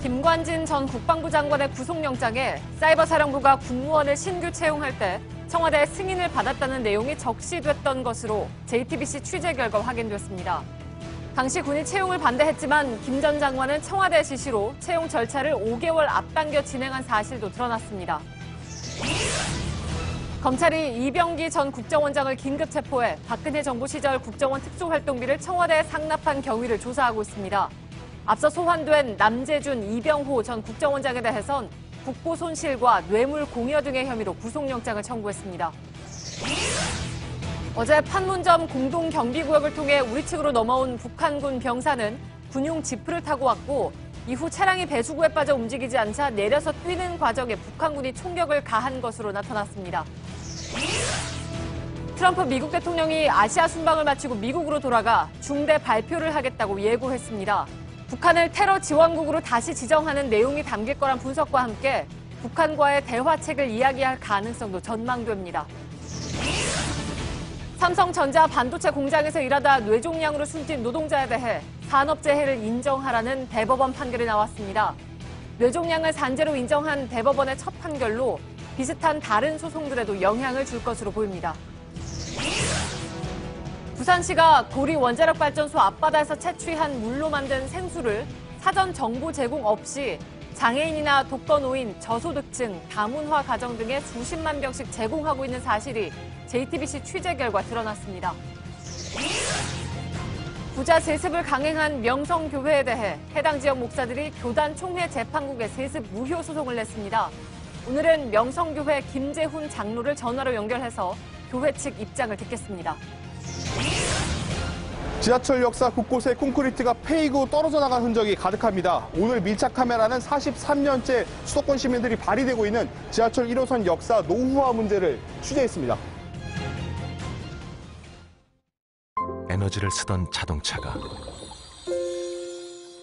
김관진 전 국방부 장관의 구속영장에 사이버사령부가 군무원을 신규 채용할 때 청와대 승인을 받았다는 내용이 적시됐던 것으로 JTBC 취재 결과 확인됐습니다. 당시 군이 채용을 반대했지만 김 전 장관은 청와대 지시로 채용 절차를 5개월 앞당겨 진행한 사실도 드러났습니다. 검찰이 이병기 전 국정원장을 긴급 체포해 박근혜 정부 시절 국정원 특수활동비를 청와대에 상납한 경위를 조사하고 있습니다. 앞서 소환된 남재준, 이병호 전 국정원장에 대해선 국고 손실과 뇌물 공여 등의 혐의로 구속영장을 청구했습니다. 어제 판문점 공동경비구역을 통해 우리 측으로 넘어온 북한군 병사는 군용 지프를 타고 왔고 이후 차량이 배수구에 빠져 움직이지 않자 내려서 뛰는 과정에 북한군이 총격을 가한 것으로 나타났습니다. 트럼프 미국 대통령이 아시아 순방을 마치고 미국으로 돌아가 중대 발표를 하겠다고 예고했습니다. 북한을 테러 지원국으로 다시 지정하는 내용이 담길 거란 분석과 함께 북한과의 대화책을 이야기할 가능성도 전망됩니다. 삼성전자 반도체 공장에서 일하다 뇌종양으로 숨진 노동자에 대해 산업재해를 인정하라는 대법원 판결이 나왔습니다. 뇌종양을 산재로 인정한 대법원의 첫 판결로 비슷한 다른 소송들에도 영향을 줄 것으로 보입니다. 부산시가 고리 원자력발전소 앞바다에서 채취한 물로 만든 생수를 사전 정보 제공 없이 장애인이나 독거노인, 저소득층, 다문화 가정 등에 수십만 병씩 제공하고 있는 사실이 JTBC 취재 결과 드러났습니다. 부자 세습을 강행한 명성교회에 대해 해당 지역 목사들이 교단 총회 재판국에 세습 무효 소송을 냈습니다. 오늘은 명성교회 김재훈 장로를 전화로 연결해서 교회 측 입장을 듣겠습니다. 지하철 역사 곳곳에 콘크리트가 패이고 떨어져 나간 흔적이 가득합니다. 오늘 밀착 카메라는 43년째 수도권 시민들이 발휘되고 있는 지하철 1호선 역사 노후화 문제를 취재했습니다. 에너지를 쓰던 자동차가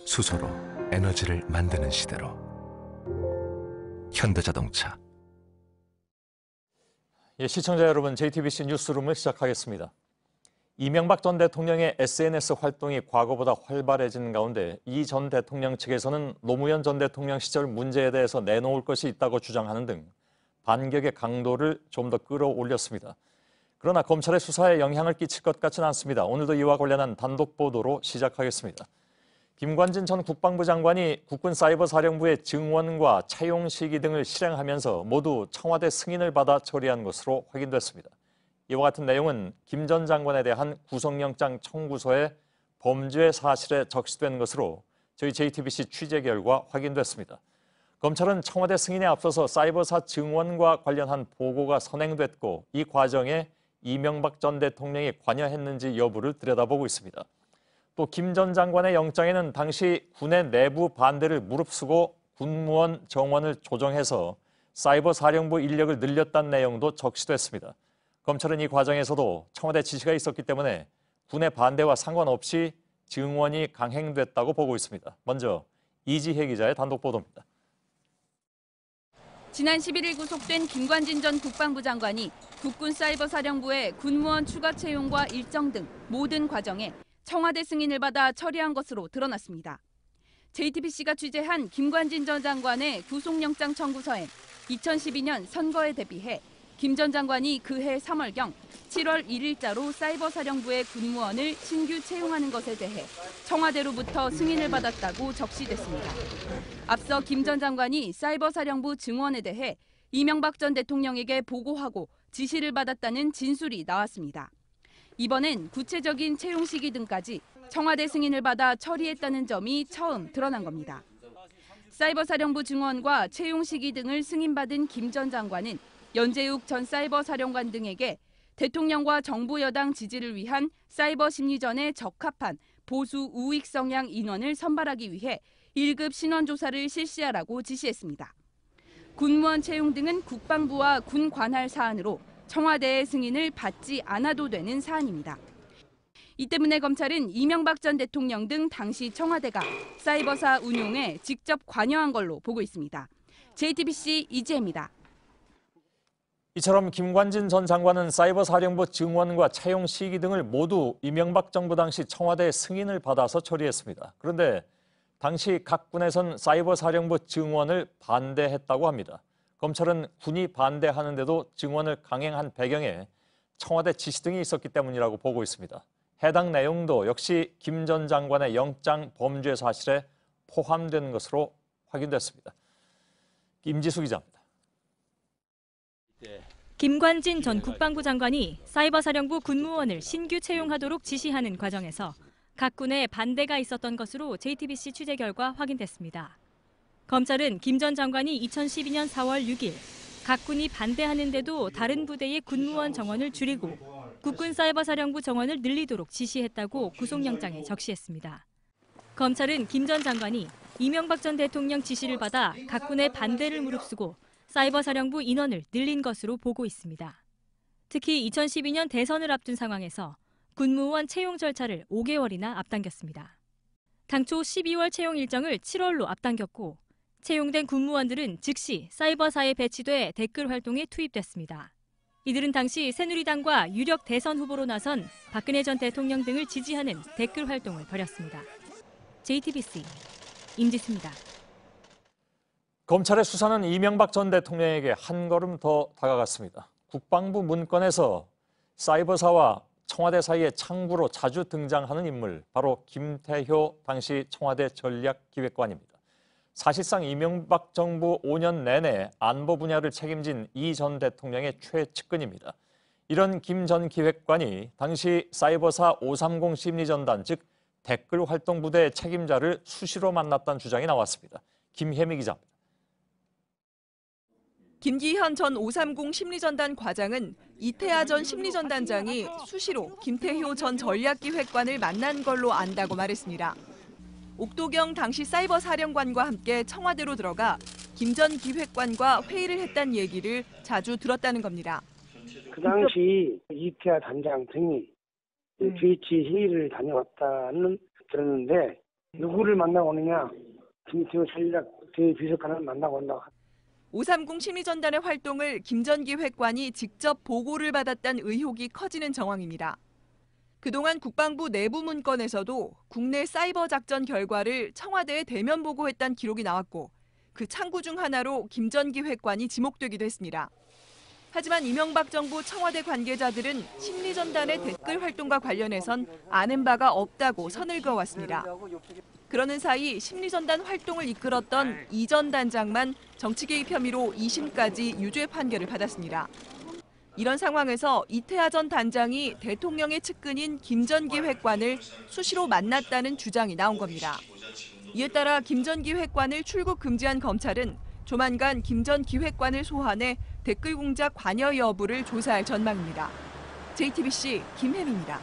수소로 에너지를 만드는 시대로 현대자동차. 시청자 여러분, JTBC 뉴스룸을 시작하겠습니다. 이명박 전 대통령의 SNS 활동이 과거보다 활발해진 가운데 이 전 대통령 측에서는 노무현 전 대통령 시절 문제에 대해서 내놓을 것이 있다고 주장하는 등 반격의 강도를 좀 더 끌어올렸습니다. 그러나 검찰의 수사에 영향을 끼칠 것 같지는 않습니다. 오늘도 이와 관련한 단독 보도로 시작하겠습니다. 김관진 전 국방부 장관이 국군사이버사령부의 증원과 차용 시기 등을 실행하면서 모두 청와대 승인을 받아 처리한 것으로 확인됐습니다. 이와 같은 내용은 김 전 장관에 대한 구속영장 청구서에 범죄 사실에 적시된 것으로 저희 JTBC 취재 결과 확인됐습니다. 검찰은 청와대 승인에 앞서서 사이버사 증원과 관련한 보고가 선행됐고 이 과정에 이명박 전 대통령이 관여했는지 여부를 들여다보고 있습니다. 또 김 전 장관의 영장에는 당시 군의 내부 반대를 무릅쓰고 군무원 정원을 조정해서 사이버사령부 인력을 늘렸다는 내용도 적시됐습니다. 검찰은 이 과정에서도 청와대 지시가 있었기 때문에 군의 반대와 상관없이 증원이 강행됐다고 보고 있습니다. 먼저 이지혜 기자의 단독 보도입니다. 지난 11일 구속된 김관진 전 국방부 장관이 국군사이버사령부의 군무원 추가 채용과 일정 등 모든 과정에 청와대 승인을 받아 처리한 것으로 드러났습니다. JTBC가 취재한 김관진 전 장관의 구속영장 청구서엔 2012년 선거에 대비해 김 전 장관이 그해 3월경 7월 1일자로 사이버사령부의 군무원을 신규 채용하는 것에 대해 청와대로부터 승인을 받았다고 적시됐습니다. 앞서 김 전 장관이 사이버사령부 증원에 대해 이명박 전 대통령에게 보고하고 지시를 받았다는 진술이 나왔습니다. 이번엔 구체적인 채용 시기 등까지 청와대 승인을 받아 처리했다는 점이 처음 드러난 겁니다. 사이버사령부 증원과 채용 시기 등을 승인받은 김 전 장관은 연재욱 전 사이버사령관 등에게 대통령과 정부 여당 지지를 위한 사이버 심리전에 적합한 보수 우익 성향 인원을 선발하기 위해 1급 신원 조사를 실시하라고 지시했습니다. 군무원 채용 등은 국방부와 군 관할 사안으로 청와대의 승인을 받지 않아도 되는 사안입니다. 이 때문에 검찰은 이명박 전 대통령 등 당시 청와대가 사이버사 운용에 직접 관여한 걸로 보고 있습니다. JTBC 이지혜입니다. 이처럼 김관진 전 장관은 사이버사령부 증원과 차용 시기 등을 모두 이명박 정부 당시 청와대의 승인을 받아서 처리했습니다. 그런데 당시 각 군에선 사이버 사령부 증원을 반대했다고 합니다. 검찰은 군이 반대하는데도 증원을 강행한 배경에 청와대 지시 등이 있었기 때문이라고 보고 있습니다. 해당 내용도 역시 김 전 장관의 영장 범죄 사실에 포함된 것으로 확인됐습니다. 임지수 기자입니다. 김관진 전 국방부 장관이 사이버 사령부 군무원을 신규 채용하도록 지시하는 과정에서 각 군에 반대가 있었던 것으로 JTBC 취재 결과 확인됐습니다. 검찰은 김 전 장관이 2012년 4월 6일 각 군이 반대하는데도 다른 부대의 군무원 정원을 줄이고 국군 사이버 사령부 정원을 늘리도록 지시했다고 구속영장에 적시했습니다. 검찰은 김 전 장관이 이명박 전 대통령 지시를 받아 각 군의 반대를 무릅쓰고 사이버 사령부 인원을 늘린 것으로 보고 있습니다. 특히 2012년 대선을 앞둔 상황에서 군무원 채용 절차를 5개월이나 앞당겼습니다. 당초 12월 채용 일정을 7월로 앞당겼고 채용된 군무원들은 즉시 사이버사에 배치돼 댓글 활동에 투입됐습니다. 이들은 당시 새누리당과 유력 대선 후보로 나선 박근혜 전 대통령 등을 지지하는 댓글 활동을 벌였습니다. JTBC 임지수입니다. 검찰의 수사는 이명박 전 대통령에게 한 걸음 더 다가갔습니다. 국방부 문건에서 사이버사와 청와대 사이의 창구로 자주 등장하는 인물, 바로 김태효 당시 청와대 전략기획관입니다. 사실상 이명박 정부 5년 내내 안보 분야를 책임진 이 전 대통령의 최측근입니다. 이런 김 전 기획관이 당시 사이버사 530 심리전단, 즉 댓글 활동 부대의 책임자를 수시로 만났다는 주장이 나왔습니다. 김혜미 기자입니다. 김기현 전 530 심리전단 과장은 이태하 전 심리전단장이 수시로 김태효 전 전략기획관을 만난 걸로 안다고 말했습니다. 옥도경 당시 사이버 사령관과 함께 청와대로 들어가 김 전 기획관과 회의를 했다는 얘기를 자주 들었다는 겁니다. 그 당시 이태하 단장 등이 VH 회의를 다녀왔다는 들었는데 누구를 만나고 오느냐? 김태효 전략 비서관을 만나고 온다고. 530 심리전단의 활동을 김 전 기획관이 직접 보고를 받았다는 의혹이 커지는 정황입니다. 그동안 국방부 내부 문건에서도 국내 사이버 작전 결과를 청와대에 대면 보고했다는 기록이 나왔고 그 창구 중 하나로 김 전 기획관이 지목되기도 했습니다. 하지만 이명박 정부 청와대 관계자들은 심리전단의 댓글 활동과 관련해선 아는 바가 없다고 선을 그어왔습니다. 그러는 사이 심리전단 활동을 이끌었던 이 전 단장만 정치 개입 혐의로 2심까지 유죄 판결을 받았습니다. 이런 상황에서 이태하 전 단장이 대통령의 측근인 김 전 기획관을 수시로 만났다는 주장이 나온 겁니다. 이에 따라 김 전 기획관을 출국 금지한 검찰은 조만간 김 전 기획관을 소환해 댓글 공작 관여 여부를 조사할 전망입니다. JTBC 김혜미입니다.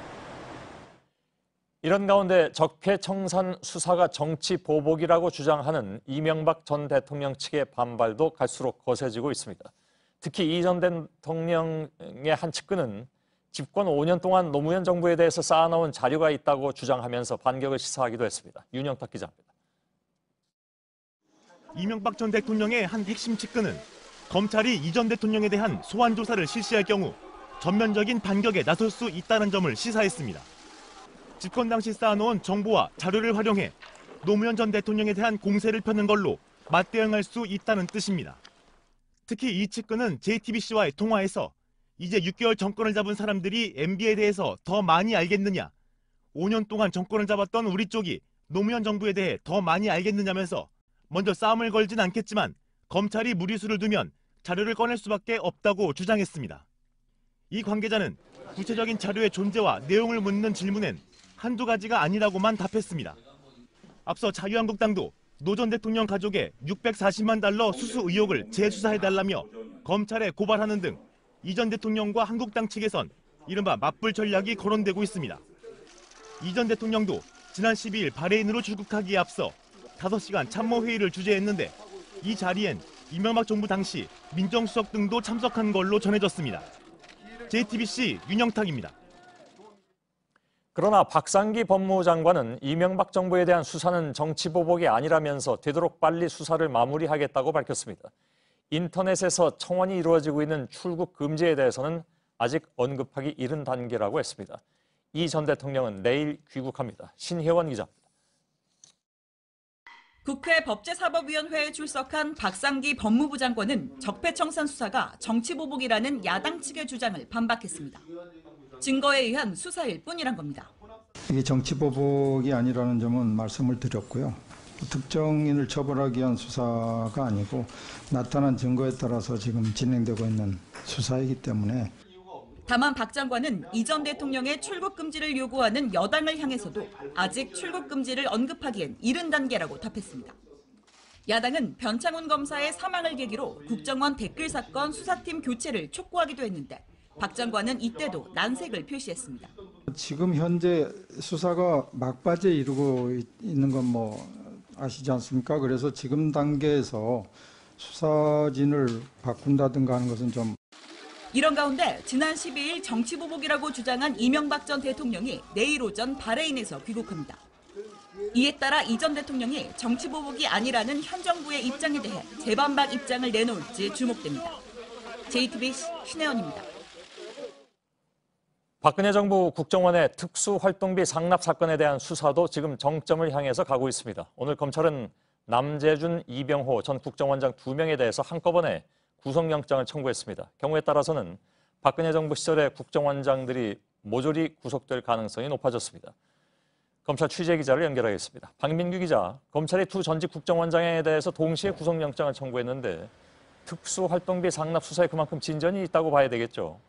이런 가운데 적폐청산 수사가 정치 보복이라고 주장하는 이명박 전 대통령 측의 반발도 갈수록 거세지고 있습니다. 특히 이 전 대통령의 한 측근은 집권 5년 동안 노무현 정부에 대해서 쌓아놓은 자료가 있다고 주장하면서 반격을 시사하기도 했습니다. 윤영탁 기자입니다. 이명박 전 대통령의 한 핵심 측근은 검찰이 이 전 대통령에 대한 소환 조사를 실시할 경우 전면적인 반격에 나설 수 있다는 점을 시사했습니다. 집권 당시 쌓아놓은 정보와 자료를 활용해 노무현 전 대통령에 대한 공세를 펴는 걸로 맞대응할 수 있다는 뜻입니다. 특히 이 측근은 JTBC와의 통화에서 이제 6개월 정권을 잡은 사람들이 MB에 대해서 더 많이 알겠느냐, 5년 동안 정권을 잡았던 우리 쪽이 노무현 정부에 대해 더 많이 알겠느냐면서 먼저 싸움을 걸진 않겠지만 검찰이 무리수를 두면 자료를 꺼낼 수밖에 없다고 주장했습니다. 이 관계자는 구체적인 자료의 존재와 내용을 묻는 질문엔 한두 가지가 아니라고만 답했습니다. 앞서 자유한국당도 노 전 대통령 가족의 640만 달러 수수 의혹을 재수사해달라며 검찰에 고발하는 등 이 전 대통령과 한국당 측에선 이른바 맞불 전략이 거론되고 있습니다. 이 전 대통령도 지난 12일 바레인으로 출국하기에 앞서 5시간 참모회의를 주재했는데 이 자리엔 이명박 정부 당시 민정수석 등도 참석한 걸로 전해졌습니다. JTBC 윤영탁입니다. 그러나 박상기 법무부 장관은 이명박 정부에 대한 수사는 정치보복이 아니라면서 되도록 빨리 수사를 마무리하겠다고 밝혔습니다. 인터넷에서 청원이 이루어지고 있는 출국 금지에 대해서는 아직 언급하기 이른 단계라고 했습니다. 이 전 대통령은 내일 귀국합니다. 신혜원 기자입니다. 국회 법제사법위원회에 출석한 박상기 법무부 장관은 적폐청산 수사가 정치보복이라는 야당 측의 주장을 반박했습니다. 증거에 의한 수사일 뿐이란 겁니다. 이게 정치보복이 아니라는 점은 말씀을 드렸고요. 특정인을 처벌하기 위한 수사가 아니고 나타난 증거에 따라서 지금 진행되고 있는 수사이기 때문에. 다만 박 장관은 이 전 대통령의 출국 금지를 요구하는 여당을 향해서도 아직 출국 금지를 언급하기엔 이른 단계라고 답했습니다. 야당은 변창훈 검사의 사망을 계기로 국정원 댓글 사건 수사팀 교체를 촉구하기도 했는데 박 장관은 이때도 난색을 표시했습니다. 지금 현재 수사가 막바지에 이르고 있는 건 아시지 않습니까? 그래서 지금 단계에서 수사진을 바꾼다든가 하는 것은 좀. 이런 가운데 지난 12일 정치보복이라고 주장한 이명박 전 대통령이 내일 오전 바레인에서 귀국합니다. 이에 따라 이 전 대통령이 정치보복이 아니라는 현 정부의 입장에 대해 재반박 입장을 내놓을지 주목됩니다. JTBC 신혜원입니다. 박근혜 정부 국정원의 특수활동비 상납 사건에 대한 수사도 지금 정점을 향해서 가고 있습니다. 오늘 검찰은 남재준, 이병호 전 국정원장 2명에 대해서 한꺼번에 구속영장을 청구했습니다. 경우에 따라서는 박근혜 정부 시절의 국정원장들이 모조리 구속될 가능성이 높아졌습니다. 검찰 취재기자를 연결하겠습니다. 박민규 기자, 검찰이 두 전직 국정원장에 대해서 동시에 구속영장을 청구했는데 특수활동비 상납 수사에 그만큼 진전이 있다고 봐야 되겠죠?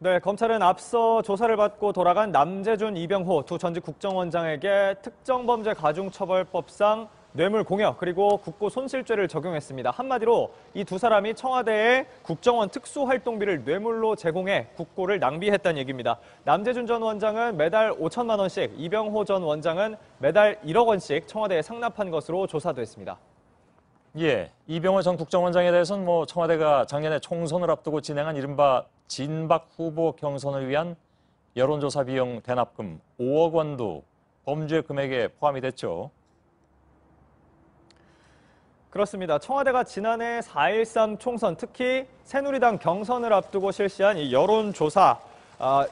네, 검찰은 앞서 조사를 받고 돌아간 남재준, 이병호 두 전직 국정원장에게 특정범죄가중처벌법상 뇌물공여 그리고 국고손실죄를 적용했습니다. 한마디로 이 두 사람이 청와대에 국정원 특수활동비를 뇌물로 제공해 국고를 낭비했다는 얘기입니다. 남재준 전 원장은 매달 5천만 원씩, 이병호 전 원장은 매달 1억 원씩 청와대에 상납한 것으로 조사됐습니다. 예, 이병호 전 국정원장에 대해서는 청와대가 작년에 총선을 앞두고 진행한 이른바 진박 후보 경선을 위한 여론조사 비용 대납금 5억 원도 범죄 금액에 포함이 됐죠. 그렇습니다. 청와대가 지난해 4.13 총선, 특히 새누리당 경선을 앞두고 실시한 이 여론조사,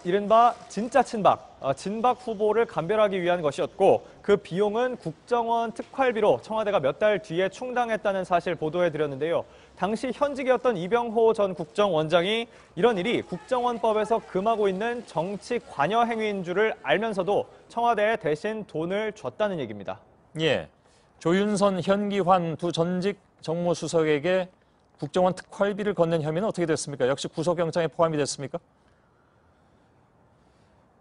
이른바 진짜 친박, 진박 후보를 감별하기 위한 것이었고 그 비용은 국정원 특활비로 청와대가 몇 달 뒤에 충당했다는 사실 보도해드렸는데요. 당시 현직이었던 이병호 전 국정원장이 이런 일이 국정원법에서 금하고 있는 정치 관여 행위인 줄을 알면서도 청와대에 대신 돈을 줬다는 얘기입니다. 예, 조윤선, 현기환 두 전직 정무수석에게 국정원 특활비를 건넨 혐의는 어떻게 됐습니까? 역시 구속영장에 포함이 됐습니까?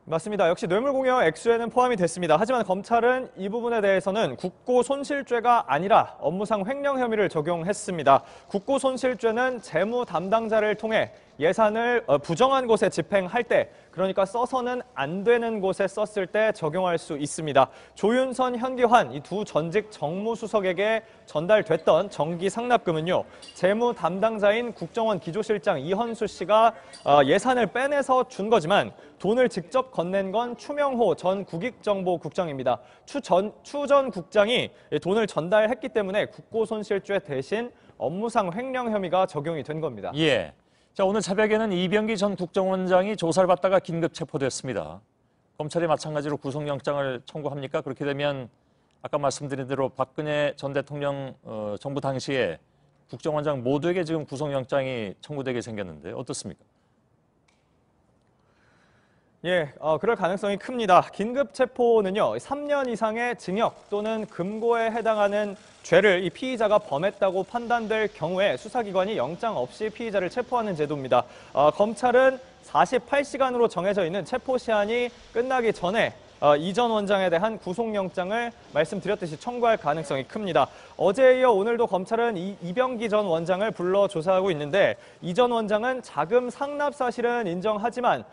맞습니다. 역시 뇌물공여 액수에는 포함이 됐습니다. 하지만 검찰은 이 부분에 대해서는 국고손실죄가 아니라 업무상 횡령 혐의를 적용했습니다. 국고손실죄는 재무 담당자를 통해 예산을 부정한 곳에 집행할 때, 그러니까 써서는 안 되는 곳에 썼을 때 적용할 수 있습니다. 조윤선, 현기환 이 두 전직 정무수석에게 전달됐던 정기 상납금은요, 재무 담당자인 국정원 기조실장 이헌수 씨가 예산을 빼내서 준 거지만 돈을 직접 건넨 건 추명호 전 국익정보국장입니다. 추 전 국장이 돈을 전달했기 때문에 국고손실죄 대신 업무상 횡령 혐의가 적용이 된 겁니다. 예. 자, 오늘 새벽에는 이병기 전 국정원장이 조사를 받다가 긴급 체포됐습니다. 검찰이 마찬가지로 구속영장을 청구합니까? 그렇게 되면 아까 말씀드린 대로 박근혜 전 대통령 정부 당시에 국정원장 모두에게 지금 구속영장이 청구되게 생겼는데 어떻습니까? 예, 그럴 가능성이 큽니다. 긴급 체포는요, 3년 이상의 징역 또는 금고에 해당하는 죄를 이 피의자가 범했다고 판단될 경우에 수사기관이 영장 없이 피의자를 체포하는 제도입니다. 검찰은 48시간으로 정해져 있는 체포 시한이 끝나기 전에 이 전 원장에 대한 구속영장을 말씀드렸듯이 청구할 가능성이 큽니다. 어제에 이어 오늘도 검찰은 이병기 전 원장을 불러 조사하고 있는데 이 전 원장은 자금 상납 사실은 인정하지만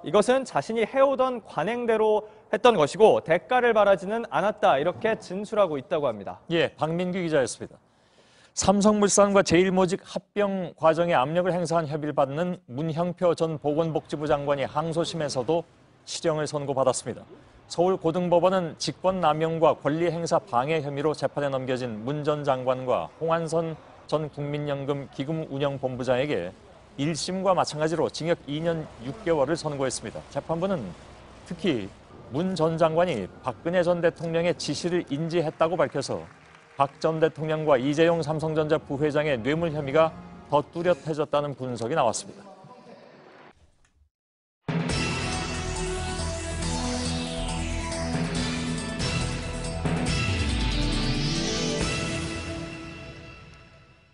이것은 자신이 해오던 관행대로 했던 것이고 대가를 바라지는 않았다, 이렇게 진술하고 있다고 합니다. 예, 박민규 기자였습니다. 삼성물산과 제일모직 합병 과정에 압력을 행사한 혐의를 받는 문형표 전 보건복지부 장관이 항소심에서도 실형을 선고받았습니다. 서울고등법원은 직권남용과 권리행사 방해 혐의로 재판에 넘겨진 문 전 장관과 홍한선 전 국민연금 기금운영본부장에게 1심과 마찬가지로 징역 2년 6개월을 선고했습니다. 재판부는 특히 문 전 장관이 박근혜 전 대통령의 지시를 인지했다고 밝혀서 박 전 대통령과 이재용 삼성전자 부회장의 뇌물 혐의가 더 뚜렷해졌다는 분석이 나왔습니다.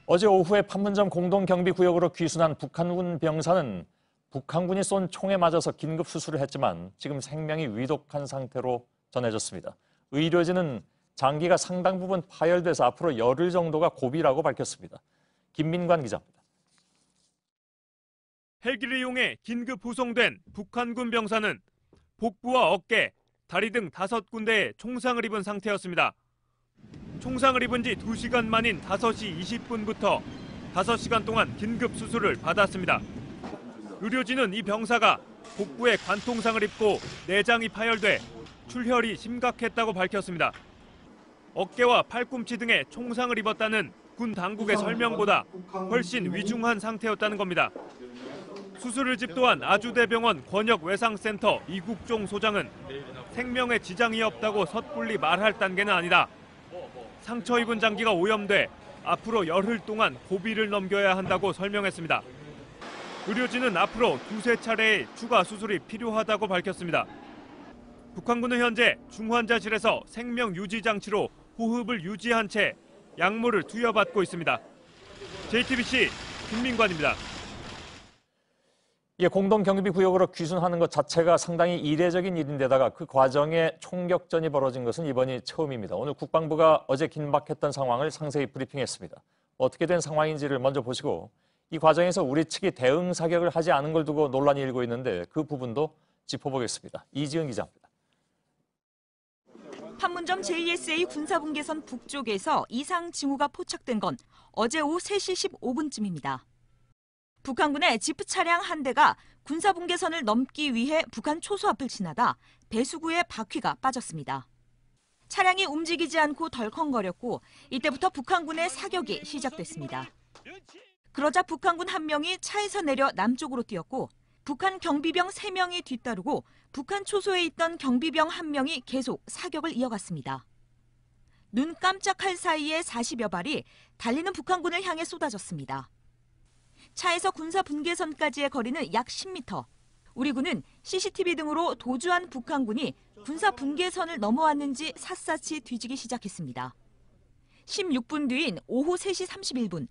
어제 오후에 판문점 공동경비구역으로 귀순한 북한군 병사는 북한군이 쏜 총에 맞아서 긴급 수술을 했지만 지금 생명이 위독한 상태로 전해졌습니다. 의료진은 장기가 상당 부분 파열돼서 앞으로 열흘 정도가 고비라고 밝혔습니다. 김민관 기자입니다. 헬기를 이용해 긴급 후송된 북한군 병사는 복부와 어깨, 다리 등 5군데에 총상을 입은 상태였습니다. 총상을 입은 지 2시간 만인 5시 20분부터 5시간 동안 긴급 수술을 받았습니다. 의료진은 이 병사가 복부에 관통상을 입고 내장이 파열돼 출혈이 심각했다고 밝혔습니다. 어깨와 팔꿈치 등에 총상을 입었다는 군 당국의 설명보다 훨씬 위중한 상태였다는 겁니다. 수술을 집도한 아주대병원 권역외상센터 이국종 소장은 생명에 지장이 없다고 섣불리 말할 단계는 아니다. 상처 입은 장기가 오염돼 앞으로 열흘 동안 고비를 넘겨야 한다고 설명했습니다. 의료진은 앞으로 2~3차례의 추가 수술이 필요하다고 밝혔습니다. 북한군은 현재 중환자실에서 생명 유지 장치로 호흡을 유지한 채 약물을 투여받고 있습니다. JTBC 김민관입니다. 공동경비구역으로 귀순하는 것 자체가 상당히 이례적인 일인데다가 그 과정에 총격전이 벌어진 것은 이번이 처음입니다. 오늘 국방부가 어제 긴박했던 상황을 상세히 브리핑했습니다. 어떻게 된 상황인지를 먼저 보시고 이 과정에서 우리 측이 대응 사격을 하지 않은 걸 두고 논란이 일고 있는데 그 부분도 짚어보겠습니다. 이지은 기자입니다. 판문점 JSA 군사분계선 북쪽에서 이상 징후가 포착된 건 어제 오후 3시 15분쯤입니다. 북한군의 지프 차량 한 대가 군사분계선을 넘기 위해 북한 초소 앞을 지나다 배수구에 바퀴가 빠졌습니다. 차량이 움직이지 않고 덜컹거렸고 이때부터 북한군의 사격이 시작됐습니다. 그러자 북한군 한 명이 차에서 내려 남쪽으로 뛰었고 북한 경비병 3명이 뒤따르고 북한 초소에 있던 경비병 1명이 계속 사격을 이어갔습니다. 눈 깜짝할 사이에 40여 발이 달리는 북한군을 향해 쏟아졌습니다. 차에서 군사 분계선까지의 거리는 약 10m. 우리 군은 CCTV 등으로 도주한 북한군이 군사 분계선을 넘어왔는지 샅샅이 뒤지기 시작했습니다. 16분 뒤인 오후 3시 31분.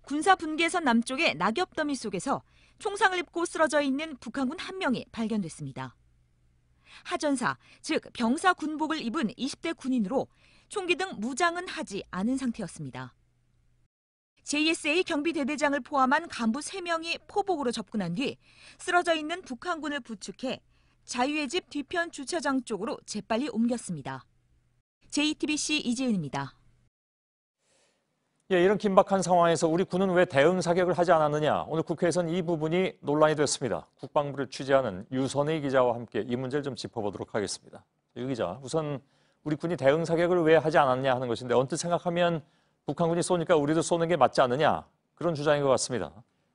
군사 분계선 남쪽의 낙엽더미 속에서 총상을 입고 쓰러져 있는 북한군 1명이 발견됐습니다. 하전사, 즉 병사 군복을 입은 20대 군인으로 총기 등 무장은 하지 않은 상태였습니다. JSA 경비대대장을 포함한 간부 3명이 포복으로 접근한 뒤 쓰러져 있는 북한군을 부축해 자유의 집 뒤편 주차장 쪽으로 재빨리 옮겼습니다. JTBC 이지은입니다. 이런 긴박한 상황에서 우리 군은 왜 대응 사격을 하지 않았느냐. 오늘 국회에서는 이 부분이 논란이 됐습니다. 국방부를 취재하는 유선의 기자와 함께 이 문제를 좀 짚어보도록 하겠습니다. 유 기자, 우선 우리 군이 대응 사격을 왜 하지 않았냐 하는 것인데 언뜻 생각하면 북한군이 쏘니까 우리도 쏘는 게 맞지 않느냐 그런 주장인 것 같습니다.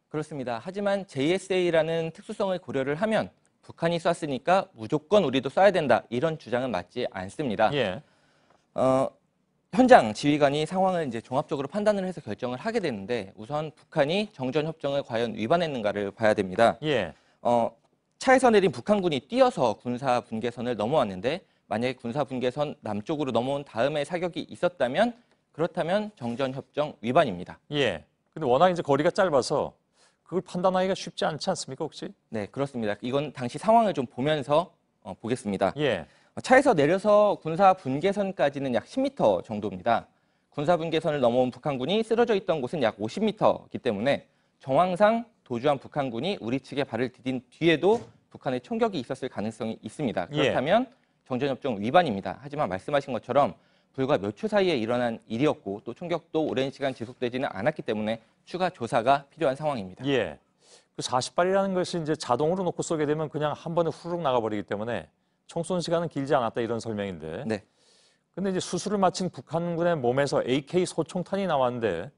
그렇습니다. 하지만 JSA라는 특수성을 고려를 하면 북한이 쐈으니까 무조건 우리도 쏴야 된다 이런 주장은 맞지 않습니다. 예. 현장 지휘관이 상황을 이제 종합적으로 판단을 해서 결정을 하게 되는데 우선 북한이 정전협정을 과연 위반했는가를 봐야 됩니다. 예. 차에서 내린 북한군이 뛰어서 군사 분계선을 넘어왔는데 만약에 군사 분계선 남쪽으로 넘어온 다음에 사격이 있었다면 그렇다면 정전협정 위반입니다. 예. 근데 워낙 이제 거리가 짧아서 그걸 판단하기가 쉽지 않지 않습니까, 혹시? 네, 그렇습니다. 이건 당시 상황을 좀 보면서 보겠습니다. 예. 차에서 내려서 군사 분계선까지는 약 10m 정도입니다. 군사 분계선을 넘어온 북한군이 쓰러져 있던 곳은 약 50m이기 때문에 정황상 도주한 북한군이 우리 측에 발을 디딘 뒤에도 북한의 총격이 있었을 가능성이 있습니다. 그렇다면 정전협정 위반입니다. 하지만 말씀하신 것처럼 불과 몇 초 사이에 일어난 일이었고 또 총격도 오랜 시간 지속되지는 않았기 때문에 추가 조사가 필요한 상황입니다. 예. 그 40발이라는 것이 이제 자동으로 놓고 쏘게 되면 그냥 한 번에 후루룩 나가버리기 때문에 총 쏜 시간은 길지 않았다 이런 설명인데. 네. 근데 이제 수술을 마친 북한군의 몸에서 AK 소총탄이 나왔는데,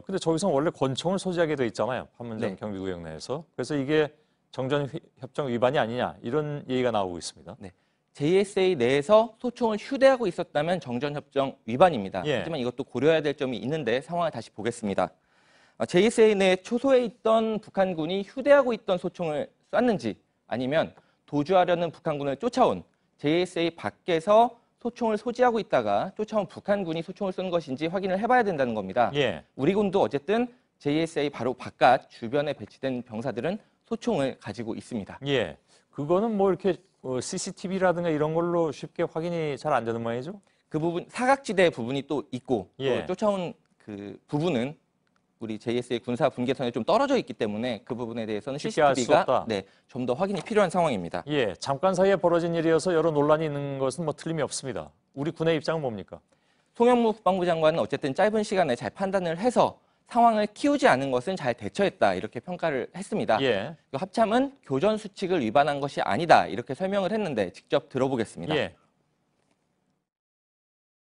근데 저기서 원래 권총을 소지하게 돼 있잖아요. 판문점 네. 경비구역 내에서. 그래서 이게 정전협정 위반이 아니냐 이런 얘기가 나오고 있습니다. 네. JSA 내에서 소총을 휴대하고 있었다면 정전협정 위반입니다. 예. 하지만 이것도 고려해야 될 점이 있는데 상황을 다시 보겠습니다. JSA 내 초소에 있던 북한군이 휴대하고 있던 소총을 쐈는지 아니면 도주하려는 북한군을 쫓아온 JSA 밖에서 소총을 소지하고 있다가 쫓아온 북한군이 소총을 쏜 것인지 확인을 해봐야 된다는 겁니다. 예. 우리 군도 어쨌든 JSA 바로 바깥 주변에 배치된 병사들은 소총을 가지고 있습니다. 예. 그거는 뭐 이렇게 CCTV라든가 이런 걸로 쉽게 확인이 잘 안 되는 모양이죠? 그 부분, 사각지대 부분이 또 있고 예. 또 쫓아온 그 부분은 우리 JSA 군사 분계선에 좀 떨어져 있기 때문에 그 부분에 대해서는 쉽게 알수 CCTV가 없다. 좀 더 확인이 필요한 상황입니다. 예. 잠깐 사이에 벌어진 일이어서 여러 논란이 있는 것은 뭐 틀림이 없습니다. 우리 군의 입장은 뭡니까? 송영무 국방부 장관은 어쨌든 짧은 시간에 잘 판단을 해서 상황을 키우지 않은 것은 잘 대처했다 이렇게 평가를 했습니다. 예. 합참은 교전 수칙을 위반한 것이 아니다 이렇게 설명을 했는데 직접 들어보겠습니다. 예.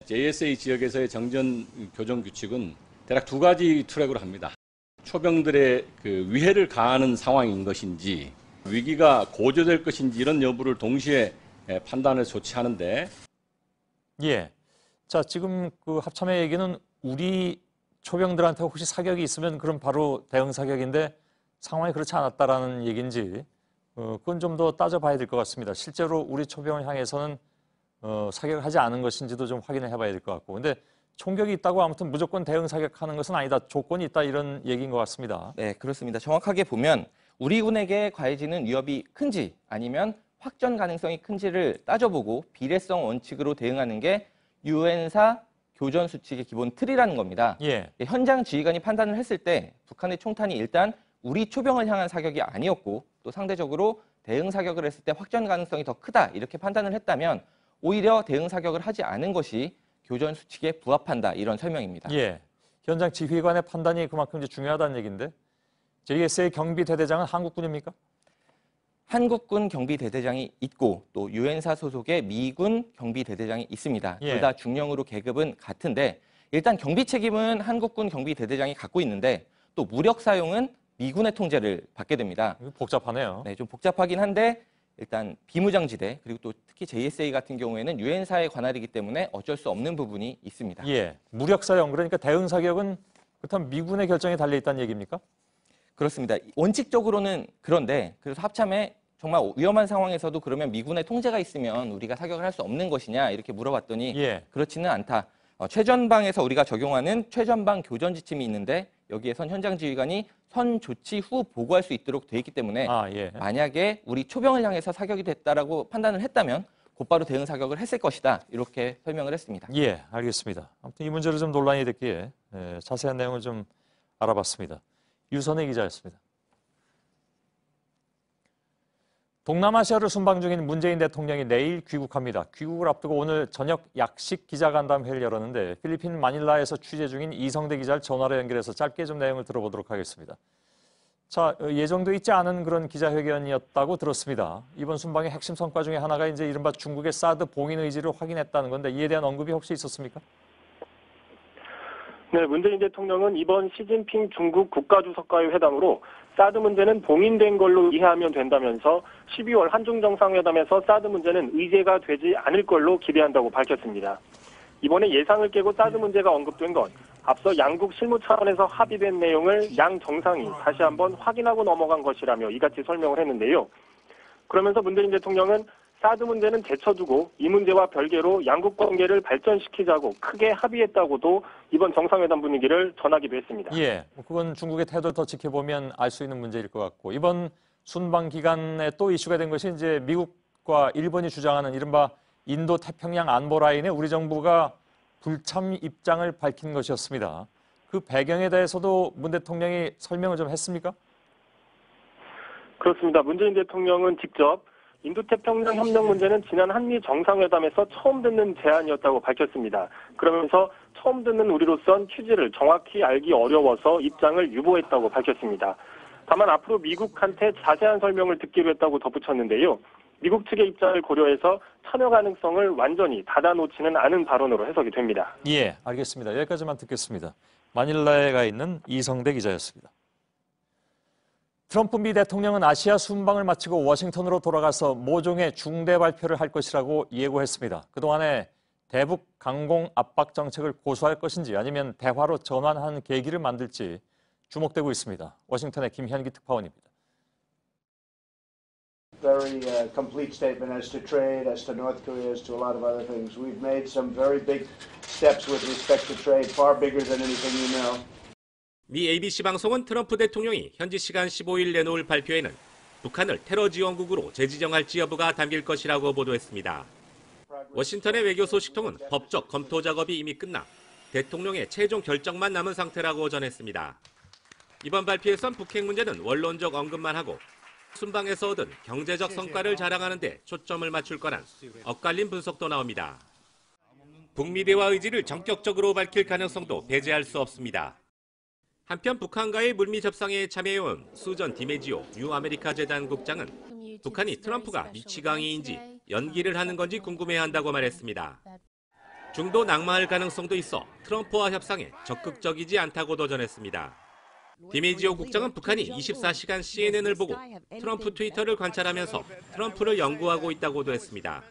JSA 지역에서의 정전 교정 규칙은 대략 두 가지 트랙으로 합니다. 초병들의 그 위해를 가하는 상황인 것인지 위기가 고조될 것인지 이런 여부를 동시에 판단을 조치하는데. 예. 자, 지금 그 합참의 얘기는 우리 초병들한테 혹시 사격이 있으면 그럼 바로 대응 사격인데 상황이 그렇지 않았다라는 얘기인지 그건 좀 더 따져봐야 될 것 같습니다. 실제로 우리 초병을 향해서는 사격을 하지 않은 것인지도 좀 확인을 해봐야 될 것 같고. 근데 총격이 있다고 아무튼 무조건 대응 사격하는 것은 아니다. 조건이 있다 이런 얘기인 것 같습니다. 네, 그렇습니다. 정확하게 보면 우리 군에게 가해지는 위협이 큰지 아니면 확전 가능성이 큰지를 따져보고 비례성 원칙으로 대응하는 게 유엔사 교전 수칙의 기본 틀이라는 겁니다. 예. 현장 지휘관이 판단을 했을 때 북한의 총탄이 일단 우리 초병을 향한 사격이 아니었고 또 상대적으로 대응 사격을 했을 때 확전 가능성이 더 크다 이렇게 판단을 했다면 오히려 대응 사격을 하지 않은 것이 교전 수칙에 부합한다 이런 설명입니다. 예. 현장 지휘관의 판단이 그만큼 이제 중요하다는 얘기인데 JSA 경비대대장은 한국군입니까? 한국군 경비대대장이 있고 또 유엔사 소속의 미군 경비대대장이 있습니다. 예. 둘 다 중령으로 계급은 같은데 일단 경비 책임은 한국군 경비대대장이 갖고 있는데 또 무력 사용은 미군의 통제를 받게 됩니다. 복잡하네요. 네, 좀 복잡하긴 한데 일단 비무장지대 그리고 또 특히 JSA 같은 경우에는 유엔사의 관할이기 때문에 어쩔 수 없는 부분이 있습니다. 예. 무력 사용 그러니까 대응 사격은 그렇다면 미군의 결정에 달려 있다는 얘기입니까? 그렇습니다. 원칙적으로는 그런데 그래서 합참에 정말 위험한 상황에서도 그러면 미군의 통제가 있으면 우리가 사격을 할 수 없는 것이냐 이렇게 물어봤더니 예. 그렇지는 않다. 최전방에서 우리가 적용하는 최전방 교전 지침이 있는데 여기에선 현장 지휘관이 선 조치 후 보고할 수 있도록 돼 있기 때문에 예. 만약에 우리 초병을 향해서 사격이 됐다라고 판단을 했다면 곧바로 대응 사격을 했을 것이다. 이렇게 설명을 했습니다. 예, 알겠습니다. 아무튼 이 문제로 좀 논란이 됐기에 자세한 내용을 좀 알아봤습니다. 유선혜 기자였습니다. 동남아시아를 순방 중인 문재인 대통령이 내일 귀국합니다. 귀국을 앞두고 오늘 저녁 약식 기자간담회를 열었는데 필리핀 마닐라에서 취재 중인 이성대 기자를 전화로 연결해서 짧게 좀 내용을 들어보도록 하겠습니다. 자, 예정돼 있지 않은 그런 기자회견이었다고 들었습니다. 이번 순방의 핵심 성과 중에 하나가 이제 이른바 중국의 사드 봉인 의지를 확인했다는 건데 이에 대한 언급이 혹시 있었습니까? 네, 문재인 대통령은 이번 시진핑 중국 국가주석과의 회담으로 사드 문제는 봉인된 걸로 이해하면 된다면서 12월 한중 정상회담에서 사드 문제는 의제가 되지 않을 걸로 기대한다고 밝혔습니다. 이번에 예상을 깨고 사드 문제가 언급된 건 앞서 양국 실무 차원에서 합의된 내용을 양 정상이 다시 한번 확인하고 넘어간 것이라며 이같이 설명을 했는데요. 그러면서 문재인 대통령은 사드 문제는 제쳐두고 이 문제와 별개로 양국 관계를 발전시키자고 크게 합의했다고도 이번 정상회담 분위기를 전하기도 했습니다. 예, 그건 중국의 태도를 더 지켜보면 알 수 있는 문제일 것 같고 이번 순방 기간에 또 이슈가 된 것이 이제 미국과 일본이 주장하는 이른바 인도 태평양 안보 라인에 우리 정부가 불참 입장을 밝힌 것이었습니다. 그 배경에 대해서도 문 대통령이 설명을 좀 했습니까? 그렇습니다. 문재인 대통령은 직접 인도태평양 협력 문제는 지난 한미 정상회담에서 처음 듣는 제안이었다고 밝혔습니다. 그러면서 처음 듣는 우리로선 취지를 정확히 알기 어려워서 입장을 유보했다고 밝혔습니다. 다만 앞으로 미국한테 자세한 설명을 듣기로 했다고 덧붙였는데요. 미국 측의 입장을 고려해서 참여 가능성을 완전히 닫아놓지는 않은 발언으로 해석이 됩니다. 예, 알겠습니다. 여기까지만 듣겠습니다. 마닐라에 가 있는 이성대 기자였습니다. 트럼프 미 대통령은 아시아 순방을 마치고 워싱턴으로 돌아가서 모종의 중대 발표를 할 것이라고 예고했습니다. 그동안의 대북 강공 압박 정책을 고수할 것인지 아니면 대화로 전환하는 계기를 만들지 주목되고 있습니다. 워싱턴의 김현기 특파원입니다. Very complete statement as to trade, as to North Korea, as to a lot of other things. We've made some very big steps with respect to trade, far bigger than anything you know. 미 ABC 방송은 트럼프 대통령이 현지 시간 15일 내놓을 발표에는 북한을 테러 지원국으로 재지정할지 여부가 담길 것이라고 보도했습니다. 워싱턴의 외교 소식통은 법적 검토 작업이 이미 끝나 대통령의 최종 결정만 남은 상태라고 전했습니다. 이번 발표에선 북핵 문제는 원론적 언급만 하고 순방에서 얻은 경제적 성과를 자랑하는 데 초점을 맞출 거란 엇갈린 분석도 나옵니다. 북미 대화 의지를 전격적으로 밝힐 가능성도 배제할 수 없습니다. 한편 북한과의 물미 협상에 참여해온 수전 디메지오 뉴 아메리카 재단 국장은 북한이 트럼프가 미치광이인지 연기를 하는 건지 궁금해한다고 말했습니다. 중도 낙마할 가능성도 있어 트럼프와 협상에 적극적이지 않다고도 전했습니다. 디메지오 국장은 북한이 24시간 CNN을 보고 트럼프 트위터를 관찰하면서 트럼프를 연구하고 있다고도 했습니다.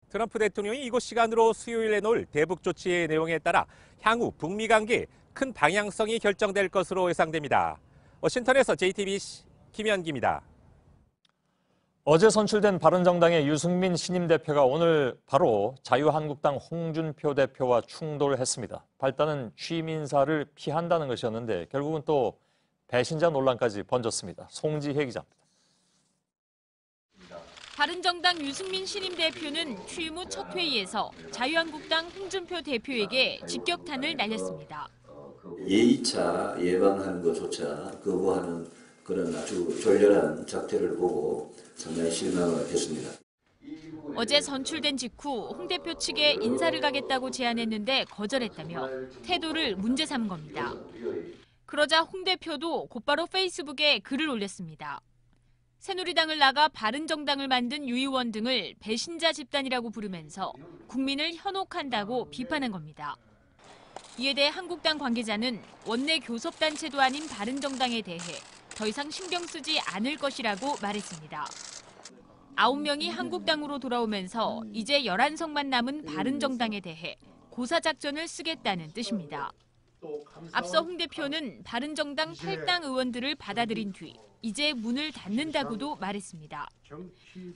트럼프 대통령이 이곳 시간으로 수요일 내놓을 대북 조치의 내용에 따라 향후 북미 관계에 큰 방향성이 결정될 것으로 예상됩니다. 워싱턴에서 JTBC 김현기입니다. 어제 선출된 바른정당의 유승민 신임 대표가 오늘 바로 자유한국당 홍준표 대표와 충돌했습니다. 발단은 취임 인사를 피한다는 것이었는데 결국은 또 배신자 논란까지 번졌습니다. 송지혜 기자입니다. 바른정당 유승민 신임 대표는 취임 후 첫 회의에서 자유한국당 홍준표 대표에게 직격탄을 날렸습니다. 예의차 예방하는 것조차 거부하는 그런 아주 졸렬한 작태를 보고 상당히 실망을 했습니다. 어제 선출된 직후 홍 대표 측에 인사를 가겠다고 제안했는데 거절했다며 태도를 문제 삼은 겁니다. 그러자 홍 대표도 곧바로 페이스북에 글을 올렸습니다. 새누리당을 나가 바른정당을 만든 유 의원 등을 배신자 집단이라고 부르면서 국민을 현혹한다고 비판한 겁니다. 이에 대해 한국당 관계자는 원내 교섭단체도 아닌 바른정당에 대해 더 이상 신경 쓰지 않을 것이라고 말했습니다. 9명이 한국당으로 돌아오면서 이제 11석만 남은 바른정당에 대해 고사작전을 쓰겠다는 뜻입니다. 앞서 홍 대표는 바른정당 8당 의원들을 받아들인 뒤 이제 문을 닫는다고도 말했습니다.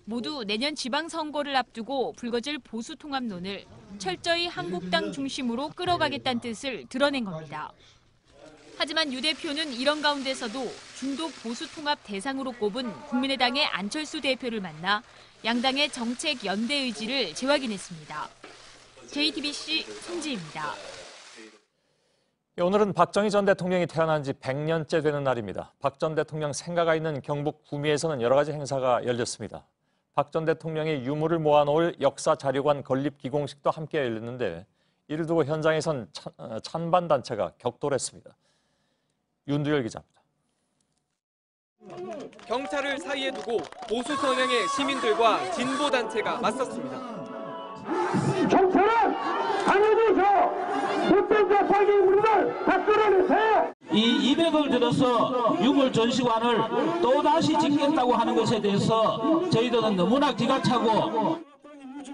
모두 내년 지방선거를 앞두고 불거질 보수통합론을 철저히 한국당 중심으로 끌어가겠다는 뜻을 드러낸 겁니다. 하지만 유 대표는 이런 가운데서도 중도 보수통합 대상으로 꼽은 국민의당의 안철수 대표를 만나 양당의 정책 연대 의지를 재확인했습니다. JTBC 송지혜입니다. 오늘은 박정희 전 대통령이 태어난 지 100년째 되는 날입니다. 박 전 대통령 생가가 있는 경북 구미에서는 여러 가지 행사가 열렸습니다. 박 전 대통령의 유물을 모아놓을 역사자료관 건립 기공식도 함께 열렸는데 이를 두고 현장에선 찬반단체가 격돌했습니다. 윤두열 기자입니다. 경찰을 사이에 두고 보수 성향의 시민들과 진보단체가 맞섰습니다. 경찰은 당해주셔! 못된 자파기 우리를 다 끌어내세요! 이 200을 들어서 유물 전시관을 또다시 짓겠다고 하는 것에 대해서 저희들은 너무나 기가 차고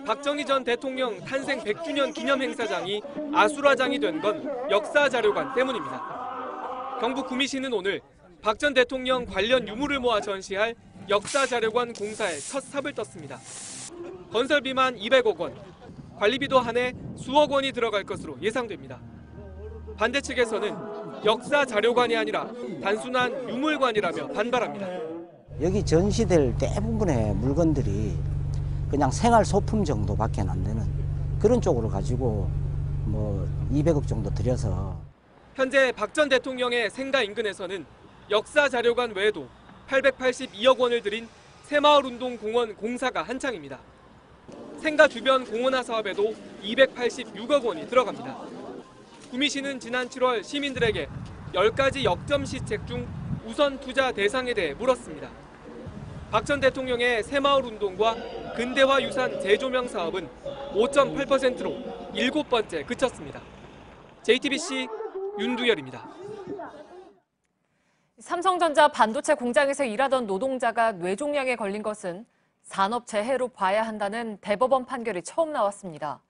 박정희 전 대통령 탄생 100주년 기념 행사장이 아수라장이 된 건 역사자료관 때문입니다. 경북 구미시는 오늘 박 전 대통령 관련 유물을 모아 전시할 역사자료관 공사에 첫 삽을 떴습니다. 건설비만 200억 원, 관리비도 한해 수억 원이 들어갈 것으로 예상됩니다. 반대 측에서는 역사자료관이 아니라 단순한 유물관이라며 반발합니다. 여기 전시될 대부분의 물건들이 그냥 생활 소품 정도밖에 안 되는 그런 쪽으로 가지고 200억 정도 들여서 현재 박 전 대통령의 생가 인근에서는 역사자료관 외에도 882억 원을 들인 새마을운동공원 공사가 한창입니다. 생가 주변 공원화 사업에도 286억 원이 들어갑니다. 구미시는 지난 7월 시민들에게 10가지 역점 시책 중 우선 투자 대상에 대해 물었습니다. 박 전 대통령의 새마을운동과 근대화 유산 재조명 사업은 5.8%로 7번째 그쳤습니다. JTBC 윤두열입니다. 삼성전자 반도체 공장에서 일하던 노동자가 뇌종양에 걸린 것은 산업재해로 봐야 한다는 대법원 판결이 처음 나왔습니다.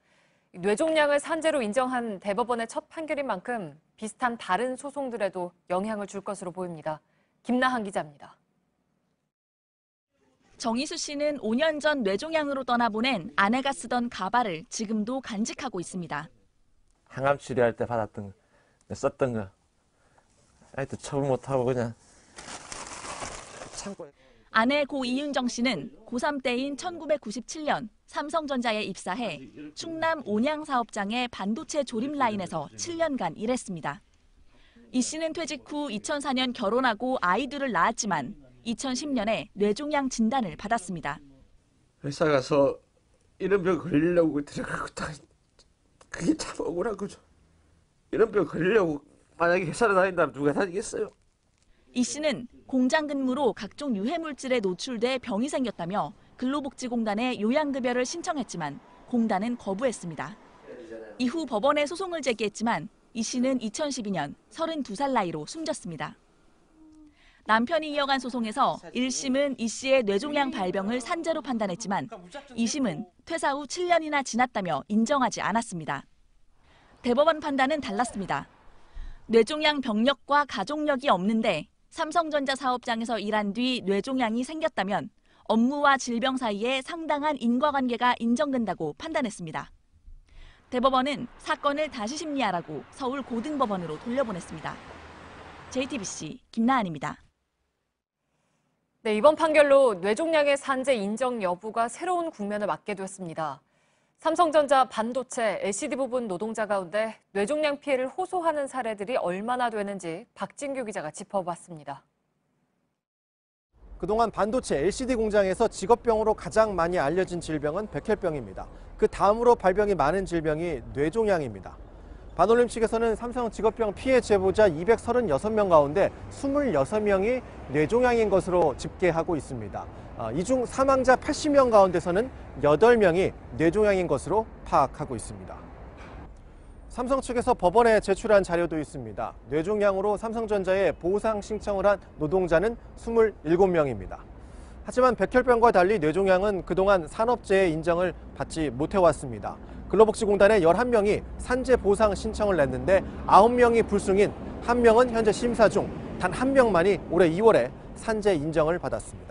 뇌종양을 산재로 인정한 대법원의 첫 판결인 만큼 비슷한 다른 소송들에도 영향을 줄 것으로 보입니다. 김나한 기자입니다. 정희수 씨는 5년 전 뇌종양으로 떠나보낸 아내가 쓰던 가발을 지금도 간직하고 있습니다. 항암 치료할 때 받았던 거, 썼던 거. 하여튼 처분 못하고 그냥 참고. 아내 고 이윤정 씨는 고3 때인 1997년 삼성전자에 입사해 충남 온양 사업장의 반도체 조립 라인에서 7년간 일했습니다. 이 씨는 퇴직 후 2004년 결혼하고 아이들을 낳았지만 2010년에 뇌종양 진단을 받았습니다. 회사 가서 이런 병 걸리려고 들어가고 딱 그게 참 억울한 거죠. 이런 병 걸리려고 만약에 회사를 다닌다면 누가 다니겠어요? 이 씨는 공장 근무로 각종 유해물질에 노출돼 병이 생겼다며 근로복지공단에 요양급여를 신청했지만 공단은 거부했습니다. 이후 법원에 소송을 제기했지만 이 씨는 2012년 32살 나이로 숨졌습니다. 남편이 이어간 소송에서 1심은 이 씨의 뇌종양 발병을 산재로 판단했지만 2심은 퇴사 후 7년이나 지났다며 인정하지 않았습니다. 대법원 판단은 달랐습니다. 뇌종양 병력과 가족력이 없는데 삼성전자 사업장에서 일한 뒤 뇌종양이 생겼다면 업무와 질병 사이에 상당한 인과관계가 인정된다고 판단했습니다. 대법원은 사건을 다시 심리하라고 서울 고등법원으로 돌려보냈습니다. JTBC 김나한입니다. 네, 이번 판결로 뇌종양의 산재 인정 여부가 새로운 국면을 맞게 됐습니다. 삼성전자 반도체 LCD 부분 노동자 가운데 뇌종양 피해를 호소하는 사례들이 얼마나 되는지 박진규 기자가 짚어봤습니다. 그동안 반도체 LCD 공장에서 직업병으로 가장 많이 알려진 질병은 백혈병입니다. 그 다음으로 발병이 많은 질병이 뇌종양입니다. 반올림 측에서는 삼성 직업병 피해 제보자 236명 가운데 26명이 뇌종양인 것으로 집계하고 있습니다. 이 중 사망자 80명 가운데서는 8명이 뇌종양인 것으로 파악하고 있습니다. 삼성 측에서 법원에 제출한 자료도 있습니다. 뇌종양으로 삼성전자에 보상 신청을 한 노동자는 27명입니다. 하지만 백혈병과 달리 뇌종양은 그동안 산업재해 인정을 받지 못해왔습니다. 근로복지공단의 11명이 산재 보상 신청을 냈는데 9명이 불승인, 1명은 현재 심사 중, 단 1명만이 올해 2월에 산재 인정을 받았습니다.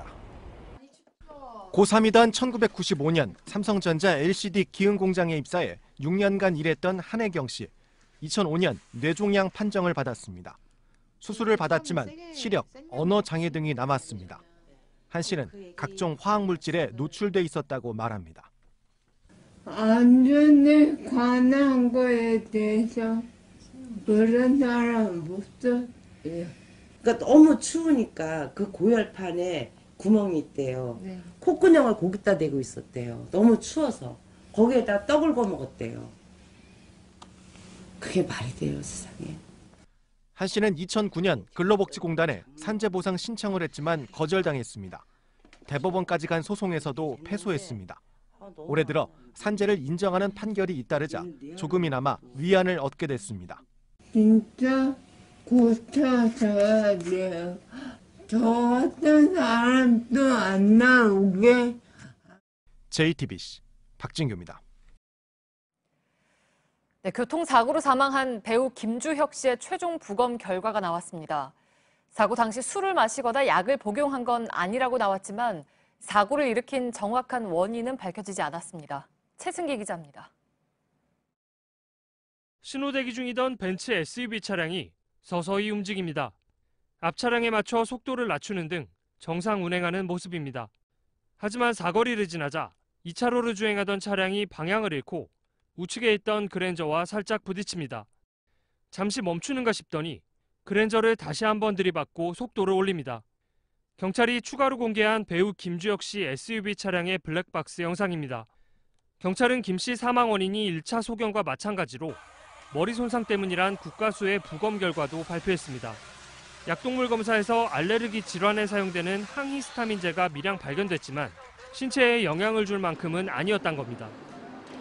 고3이던 1995년 삼성전자 LCD 기흥 공장에 입사해 6년간 일했던 한혜경 씨. 2005년 뇌종양 판정을 받았습니다. 수술을 받았지만 시력, 언어 장애 등이 남았습니다. 한 씨는 각종 화학물질에 노출돼 있었다고 말합니다. 안전에 관한 거에 대해서 그런 사람 못 써요. 그러니까 너무 추우니까 그 고열판에 구멍이 있대요. 네. 콧구멍을 거기다 대고 있었대요. 너무 추워서. 거기에다 떡을 구워 먹었대요. 그게 말이 돼요, 세상에. 한 씨는 2009년 근로복지공단에 산재보상 신청을 했지만 거절당했습니다. 대법원까지 간 소송에서도 패소했습니다. 올해 들어 산재를 인정하는 판결이 잇따르자 조금이나마 위안을 얻게 됐습니다. 진짜 고쳐줘야 돼요. 저 같은 사람도 안 나오게. JTBC 박진규입니다. 네, 교통사고로 사망한 배우 김주혁 씨의 최종 부검 결과가 나왔습니다. 사고 당시 술을 마시거나 약을 복용한 건 아니라고 나왔지만 사고를 일으킨 정확한 원인은 밝혀지지 않았습니다. 최승기 기자입니다. 신호대기 중이던 벤츠 SUV 차량이 서서히 움직입니다. 앞 차량에 맞춰 속도를 낮추는 등 정상 운행하는 모습입니다. 하지만 사거리를 지나자 2차로를 주행하던 차량이 방향을 잃고 우측에 있던 그랜저와 살짝 부딪힙니다. 잠시 멈추는가 싶더니 그랜저를 다시 한번 들이받고 속도를 올립니다. 경찰이 추가로 공개한 배우 김주혁 씨 SUV 차량의 블랙박스 영상입니다. 경찰은 김 씨 사망 원인이 1차 소견과 마찬가지로 머리 손상 때문이란 국가수의 부검 결과도 발표했습니다. 약동물 검사에서 알레르기 질환에 사용되는 항히스타민제가 미량 발견됐지만 신체에 영향을 줄 만큼은 아니었단 겁니다.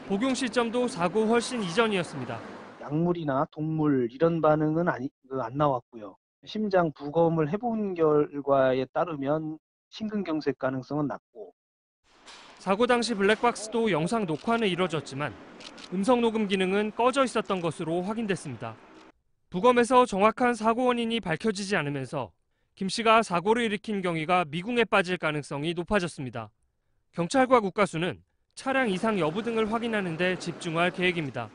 복용 시점도 사고 훨씬 이전이었습니다. 약물이나 동물 이런 반응은 안 나왔고요. 심장 부검을 해본 결과에 따르면 심근경색 가능성은 낮고. 사고 당시 블랙박스도 영상 녹화는 이뤄졌지만 음성 녹음 기능은 꺼져 있었던 것으로 확인됐습니다. 부검에서 정확한 사고 원인이 밝혀지지 않으면서 김 씨가 사고를 일으킨 경위가 미궁에 빠질 가능성이 높아졌습니다. 경찰과 국가수는 차량 이상 여부 등을 확인하는 데 집중할 계획입니다.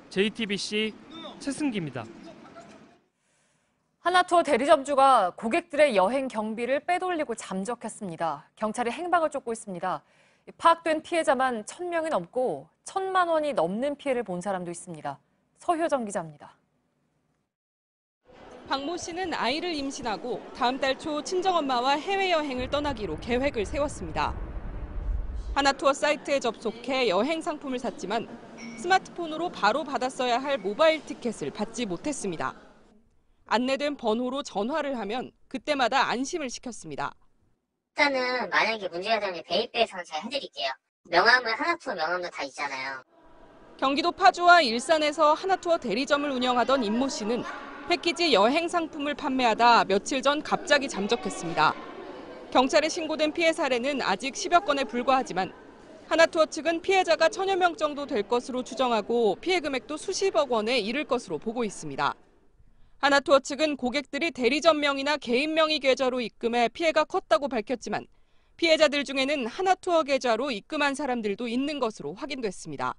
JTBC 최승기입니다. 하나투어 대리점주가 고객들의 여행 경비를 빼돌리고 잠적했습니다. 경찰이 행방을 쫓고 있습니다. 파악된 피해자만 1,000명이 넘고 1,000만 원이 넘는 피해를 본 사람도 있습니다. 서효정 기자입니다. 박모 씨는 아이를 임신하고 다음 달 초 친정엄마와 해외여행을 떠나기로 계획을 세웠습니다. 하나투어 사이트에 접속해 여행 상품을 샀지만 스마트폰으로 바로 받았어야 할 모바일 티켓을 받지 못했습니다. 안내된 번호로 전화를 하면 그때마다 안심을 시켰습니다. 일단은 만약에 문제가 되면 베이베이에서 제가 해드릴게요. 명함은 하나투어 명함도 다 있잖아요. 경기도 파주와 일산에서 하나투어 대리점을 운영하던 임모 씨는 패키지 여행 상품을 판매하다 며칠 전 갑자기 잠적했습니다. 경찰에 신고된 피해 사례는 아직 10여 건에 불과하지만 하나투어 측은 피해자가 1,000여 명 정도 될 것으로 추정하고 피해 금액도 수십억 원에 이를 것으로 보고 있습니다. 하나투어 측은 고객들이 대리점 명의나 개인 명의 계좌로 입금해 피해가 컸다고 밝혔지만 피해자들 중에는 하나투어 계좌로 입금한 사람들도 있는 것으로 확인됐습니다.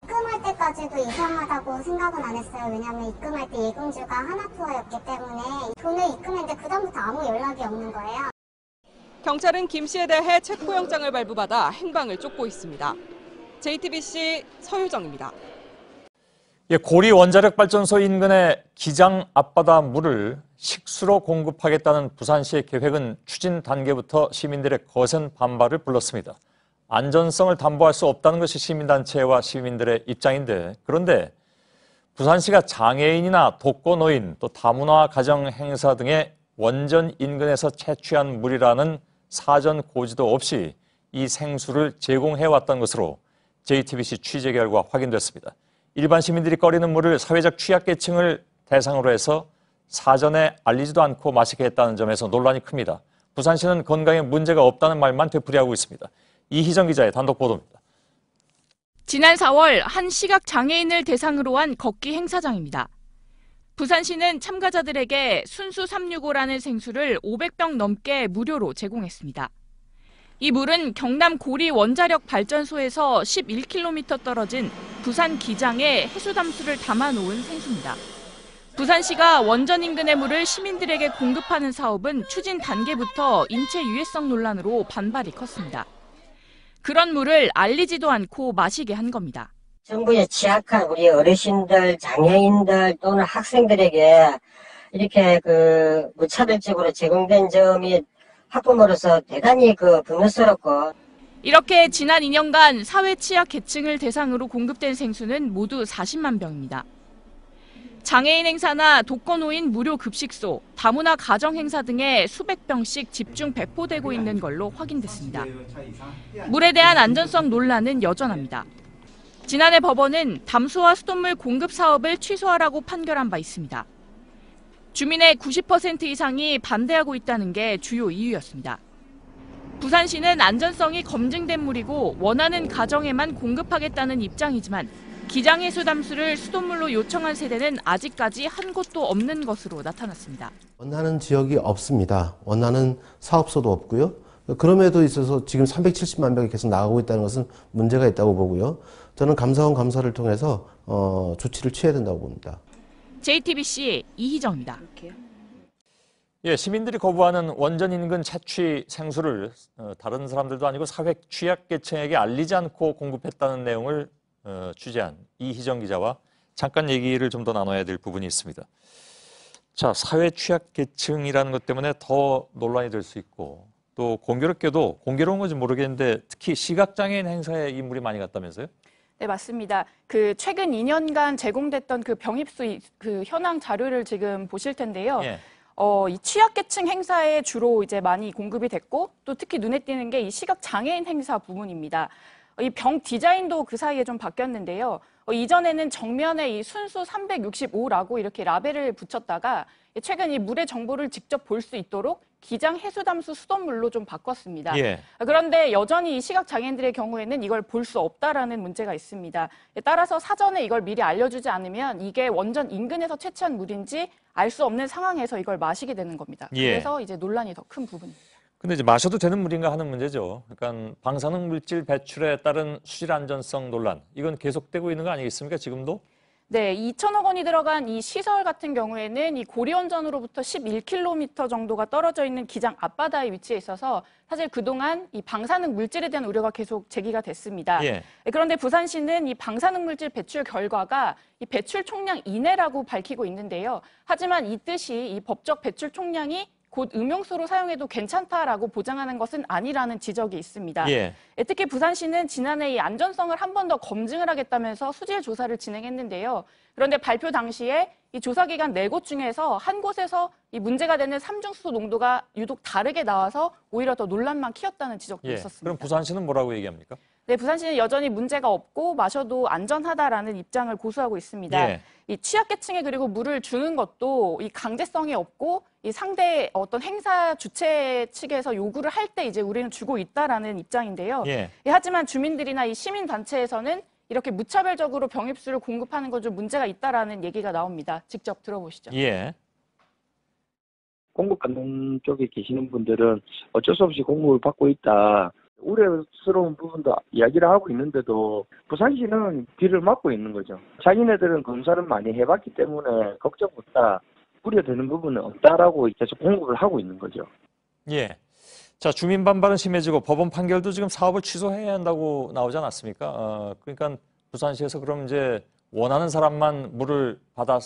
입금할 때까지도 이상하다고 생각은 안 했어요. 왜냐하면 입금할 때 예금주가 하나투어였기 때문에 돈을 입금했는데 그다음부터 아무 연락이 없는 거예요. 경찰은 김 씨에 대해 체포영장을 발부받아 행방을 쫓고 있습니다. JTBC 서유정입니다. 고리 원자력 발전소 인근의 기장 앞바다 물을 식수로 공급하겠다는 부산시의 계획은 추진 단계부터 시민들의 거센 반발을 불렀습니다. 안전성을 담보할 수 없다는 것이 시민단체와 시민들의 입장인데, 그런데 부산시가 장애인이나 독거노인, 또 다문화 가정 행사 등의 원전 인근에서 채취한 물이라는 사전 고지도 없이 이 생수를 제공해왔던 것으로 JTBC 취재 결과 확인됐습니다. 일반 시민들이 꺼리는 물을 사회적 취약계층을 대상으로 해서 사전에 알리지도 않고 마시게 했다는 점에서 논란이 큽니다. 부산시는 건강에 문제가 없다는 말만 되풀이하고 있습니다. 이희정 기자의 단독 보도입니다. 지난 4월 한 시각장애인을 대상으로 한 걷기 행사장입니다. 부산시는 참가자들에게 순수 365라는 생수를 500병 넘게 무료로 제공했습니다. 이 물은 경남 고리 원자력 발전소에서 11km 떨어진 부산 기장에 해수담수를 담아놓은 생수입니다. 부산시가 원전 인근의 물을 시민들에게 공급하는 사업은 추진 단계부터 인체 유해성 논란으로 반발이 컸습니다. 그런 물을 알리지도 않고 마시게 한 겁니다. 정부의 취약한 우리 어르신들, 장애인들 또는 학생들에게 이렇게 무차별적으로 제공된 점이 학부모로서 대단히 분노스럽고. 이렇게 지난 2년간 사회 취약 계층을 대상으로 공급된 생수는 모두 40만 병입니다. 장애인 행사나 독거노인 무료 급식소, 다문화 가정 행사 등에 수백 병씩 집중 배포되고 있는 걸로 확인됐습니다. 물에 대한 안전성 논란은 여전합니다. 지난해 법원은 담수화 수돗물 공급 사업을 취소하라고 판결한 바 있습니다. 주민의 90% 이상이 반대하고 있다는 게 주요 이유였습니다. 부산시는 안전성이 검증된 물이고 원하는 가정에만 공급하겠다는 입장이지만 기장해수 담수를 수돗물로 요청한 세대는 아직까지 한 곳도 없는 것으로 나타났습니다. 원하는 지역이 없습니다. 원하는 사업소도 없고요. 그럼에도 있어서 지금 370만 병이 계속 나가고 있다는 것은 문제가 있다고 보고요. 저는 감사원 감사를 통해서 조치를 취해야 된다고 봅니다. JTBC 이희정입니다. 시민들이 거부하는 원전 인근 채취 생수를 다른 사람들도 아니고 사회 취약계층에게 알리지 않고 공급했다는 내용을 취재한 이희정 기자와 잠깐 얘기를 좀 더 나눠야 될 부분이 있습니다. 자, 사회 취약계층이라는 것 때문에 더 논란이 될 수 있고 또 공교롭게도 공교로운 건지 모르겠는데 특히 시각장애인 행사에 이 물이 많이 갔다면서요? 네, 맞습니다. 최근 2년간 제공됐던 병입수 현황 자료를 지금 보실 텐데요. 예. 이 취약계층 행사에 주로 이제 많이 공급이 됐고 또 특히 눈에 띄는 게 이 시각장애인 행사 부분입니다. 이 병 디자인도 그 사이에 좀 바뀌었는데요. 이전에는 정면에 이 순수 365라고 이렇게 라벨을 붙였다가 최근 이 물의 정보를 직접 볼 수 있도록 기장 해수담수 수돗물로 좀 바꿨습니다. 예. 그런데 여전히 이 시각장애인들의 경우에는 이걸 볼 수 없다라는 문제가 있습니다. 따라서 사전에 이걸 미리 알려주지 않으면 이게 원전 인근에서 채취한 물인지 알 수 없는 상황에서 이걸 마시게 되는 겁니다. 예. 그래서 이제 논란이 더 큰 부분입니다. 근데 이제 마셔도 되는 물인가 하는 문제죠. 그러니까 방사능 물질 배출에 따른 수질 안전성 논란, 이건 계속되고 있는 거 아니겠습니까? 지금도? 네, 2천억 원이 들어간 이 시설 같은 경우에는 이 고리원전으로부터 11km 정도가 떨어져 있는 기장 앞바다에 위치해 있어서 사실 그동안 이 방사능 물질에 대한 우려가 계속 제기가 됐습니다. 예. 그런데 부산시는 이 방사능 물질 배출 결과가 이 배출 총량 이내라고 밝히고 있는데요. 하지만 이 뜻이 이 법적 배출 총량이 곧 음용수로 사용해도 괜찮다라고 보장하는 것은 아니라는 지적이 있습니다. 예. 특히 부산시는 지난해 이 안전성을 한 번 더 검증을 하겠다면서 수질 조사를 진행했는데요. 그런데 발표 당시에 이 조사기관 4곳 중에서 한 곳에서 이 문제가 되는 삼중수소 농도가 유독 다르게 나와서 오히려 더 논란만 키웠다는 지적도 예. 있었습니다. 그럼 부산시는 뭐라고 얘기합니까? 네, 부산시는 여전히 문제가 없고 마셔도 안전하다라는 입장을 고수하고 있습니다. 예. 이 취약계층에 그리고 물을 주는 것도 이 강제성이 없고 이 상대 어떤 행사 주체 측에서 요구를 할 때 이제 우리는 주고 있다라는 입장인데요. 예. 하지만 주민들이나 이 시민 단체에서는 이렇게 무차별적으로 병입수를 공급하는 건 좀 문제가 있다라는 얘기가 나옵니다. 직접 들어보시죠. 예. 공급받는 쪽에 계시는 분들은 어쩔 수 없이 공급을 받고 있다. 우려스러운 부분도 이야기를 하고 있는데도 부산시는 뒤를 막고 있는 거죠. 자기네들은 검사를 많이 해봤기 때문에 걱정 없다. 우려되는 부분은 없다라고 계속 공급을 하고 있는 거죠. 예. 자, 주민 반발은 심해지고 법원 판결도 지금 사업을 취소해야 한다고 나오지 않았습니까? 그러니까 부산시에서 그럼 이제 원하는 사람만 물을 받아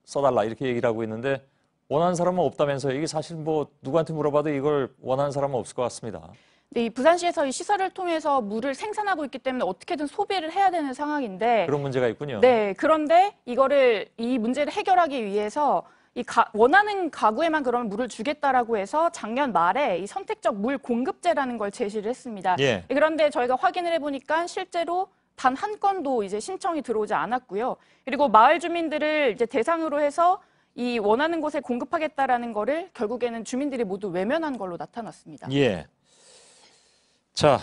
써달라 이렇게 얘기를 하고 있는데 원하는 사람은 없다면서요. 이게 사실 뭐 누구한테 물어봐도 이걸 원하는 사람은 없을 것 같습니다. 네, 이 부산시에서 이 시설을 통해서 물을 생산하고 있기 때문에 어떻게든 소비를 해야 되는 상황인데 그런 문제가 있군요. 네, 그런데 이 문제를 해결하기 위해서 원하는 가구에만 그러면 물을 주겠다라고 해서 작년 말에 이 선택적 물 공급제라는 걸 제시를 했습니다. 예. 그런데 저희가 확인을 해보니까 실제로 단 한 건도 이제 신청이 들어오지 않았고요. 그리고 마을 주민들을 이제 대상으로 해서 이 원하는 곳에 공급하겠다라는 거를 결국에는 주민들이 모두 외면한 걸로 나타났습니다. 예. 자,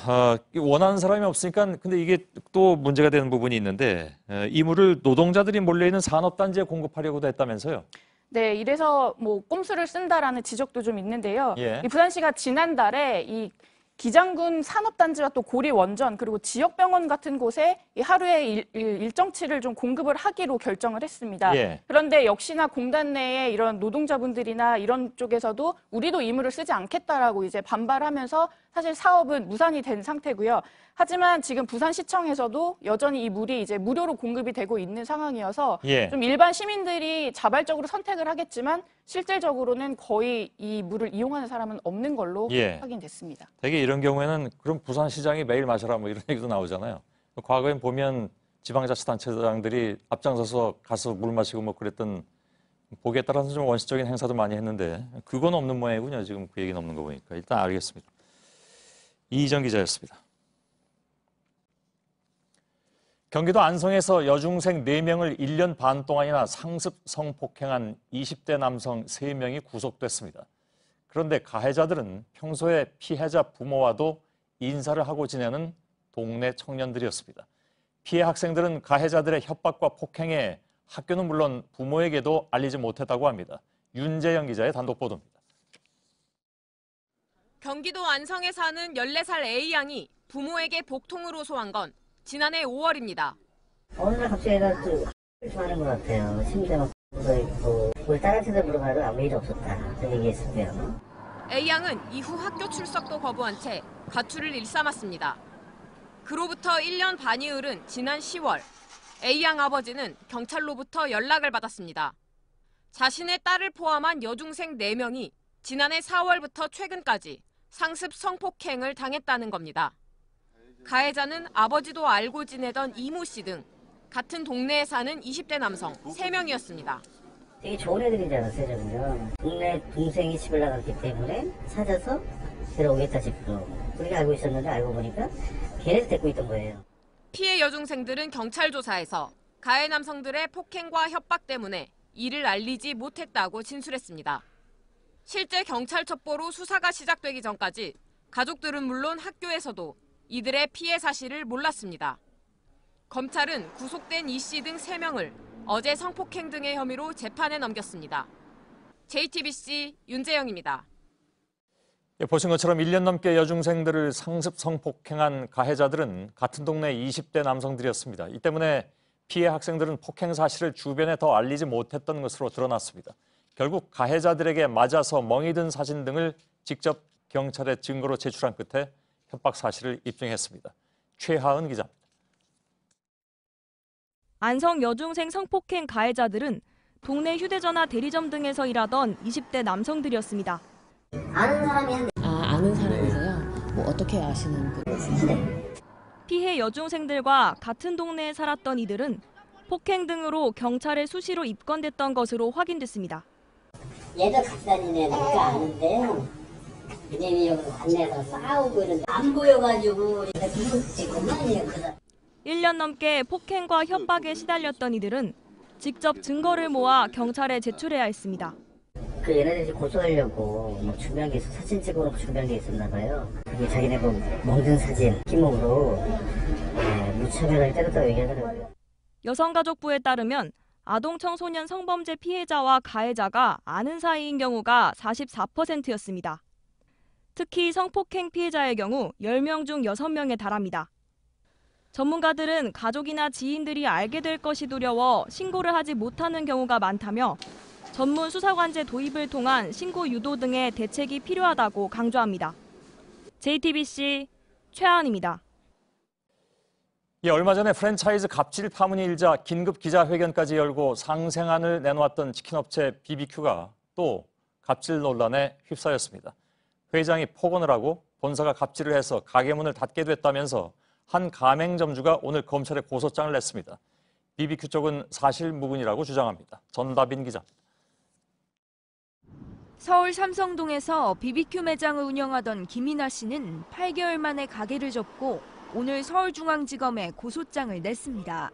원하는 사람이 없으니까 근데 이게 또 문제가 되는 부분이 있는데 이 물을 노동자들이 몰려있는 산업단지에 공급하려고도 했다면서요? 네, 이래서 뭐 꼼수를 쓴다라는 지적도 좀 있는데요. 예. 이 부산시가 지난달에 이 기장군 산업단지와 또 고리 원전 그리고 지역병원 같은 곳에 이 하루에 일정치를 좀 공급을 하기로 결정을 했습니다. 예. 그런데 역시나 공단 내에 이런 노동자분들이나 이런 쪽에서도 우리도 이 물을 쓰지 않겠다라고 이제 반발하면서 사실 사업은 무산이 된 상태고요. 하지만 지금 부산시청에서도 여전히 이 물이 이제 무료로 공급이 되고 있는 상황이어서 예. 좀 일반 시민들이 자발적으로 선택을 하겠지만 실질적으로는 거의 이 물을 이용하는 사람은 없는 걸로 예. 확인됐습니다. 되게 이런 경우에는 그럼 부산시장이 매일 마셔라 뭐 이런 얘기도 나오잖아요. 과거엔 보면 지방자치단체장들이 앞장서서 가서 물 마시고 뭐 그랬던 보기에 따라서 좀 원시적인 행사도 많이 했는데 그건 없는 모양이군요. 지금 그 얘기는 없는 거 보니까. 일단 알겠습니다. 이희정 기자였습니다. 경기도 안성에서 여중생 4명을 1년 반 동안이나 상습 성폭행한 20대 남성 3명이 구속됐습니다. 그런데 가해자들은 평소에 피해자 부모와도 인사를 하고 지내는 동네 청년들이었습니다. 피해 학생들은 가해자들의 협박과 폭행에 학교는 물론 부모에게도 알리지 못했다고 합니다. 윤재영 기자의 단독 보도입니다. 경기도 안성에 사는 14살 A양이 부모에게 복통을 호소한 건 지난해 5월입니다. 어느 날 갑자기 애가 하는 것 같아요. 침대 막 묻어있고 우리 딸한테도 물어봐도 아무 일 없었다. 그런 얘기했었대요. A양은 이후 학교 출석도 거부한 채 가출을 일삼았습니다. 그로부터 1년 반이 흐른 지난 10월, A양 아버지는 경찰로부터 연락을 받았습니다. 자신의 딸을 포함한 여중생 4명이 지난해 4월부터 최근까지 상습 성폭행을 당했다는 겁니다. 가해자는 아버지도 알고 지내던 이모 씨 등 같은 동네에 사는 20대 남성 3명이었습니다. 되게 좋은 애들인 줄 알았어요, 저는요. 동네 동생이 집을 나갔기 때문에 찾아서 데려오겠다 싶고 그렇게 알고 있었는데 알고 보니까 걔네도 데리고 있던 거예요. 피해 여중생들은 경찰 조사에서 가해 남성들의 폭행과 협박 때문에 이를 알리지 못했다고 진술했습니다. 실제 경찰 첩보로 수사가 시작되기 전까지 가족들은 물론 학교에서도 이들의 피해 사실을 몰랐습니다. 검찰은 구속된 이 씨 등 3명을 어제 성폭행 등의 혐의로 재판에 넘겼습니다. JTBC 윤재영입니다. 보신 것처럼 1년 넘게 여중생들을 상습 성폭행한 가해자들은 같은 동네 20대 남성들이었습니다. 이 때문에 피해 학생들은 폭행 사실을 주변에 더 알리지 못했던 것으로 드러났습니다. 결국 가해자들에게 맞아서 멍이 든 사진 등을 직접 경찰에 증거로 제출한 끝에 협박 사실을 입증했습니다. 최하은 기자입니다. 안성 여중생 성폭행 가해자들은 동네 휴대전화 대리점 등에서 일하던 20대 남성들이었습니다. 아는 사람이 한 아는 사람이세요? 뭐 어떻게 아시는 분? 피해 여중생들과 같은 동네에 살았던 이들은 폭행 등으로 경찰에 수시로 입건됐던 것으로 확인됐습니다. 얘들 같이 다니는 애니까 아는데 그냥이 여기 관내에서 싸우고 이런데 안 보여가지고 지금 그만이에요. 1년 넘게 폭행과 협박에 시달렸던 이들은 직접 증거를 모아 경찰에 제출해야 했습니다. 그 얘네들이 고소하려고 뭐 준비한 게 있어 사진 찍으러 준비한 게 있었나 봐요. 그게 자기네 뭐 먹는 사진 기목으로 무차별하게 때렸다고 얘기하더라고요. 여성가족부에 따르면 아동 청소년 성범죄 피해자와 가해자가 아는 사이인 경우가 44%였습니다. 특히 성폭행 피해자의 경우 10명 중 6명에 달합니다. 전문가들은 가족이나 지인들이 알게 될 것이 두려워 신고를 하지 못하는 경우가 많다며 전문 수사관제 도입을 통한 신고 유도 등의 대책이 필요하다고 강조합니다. JTBC 최하은입니다. 얼마 전에 프랜차이즈 갑질 파문이 일자 긴급 기자회견까지 열고 상생안을 내놓았던 치킨업체 BBQ가 또 갑질 논란에 휩싸였습니다. 회장이 폭언을 하고 본사가 갑질을 해서 가게 문을 닫게 됐다면서 한 가맹점주가 오늘 검찰에 고소장을 냈습니다. BBQ 쪽은 사실무근이라고 주장합니다. 전다빈 기자입니다. 서울 삼성동에서 BBQ 매장을 운영하던 김이나 씨는 8개월 만에 가게를 접고 오늘 서울중앙지검에 고소장을 냈습니다.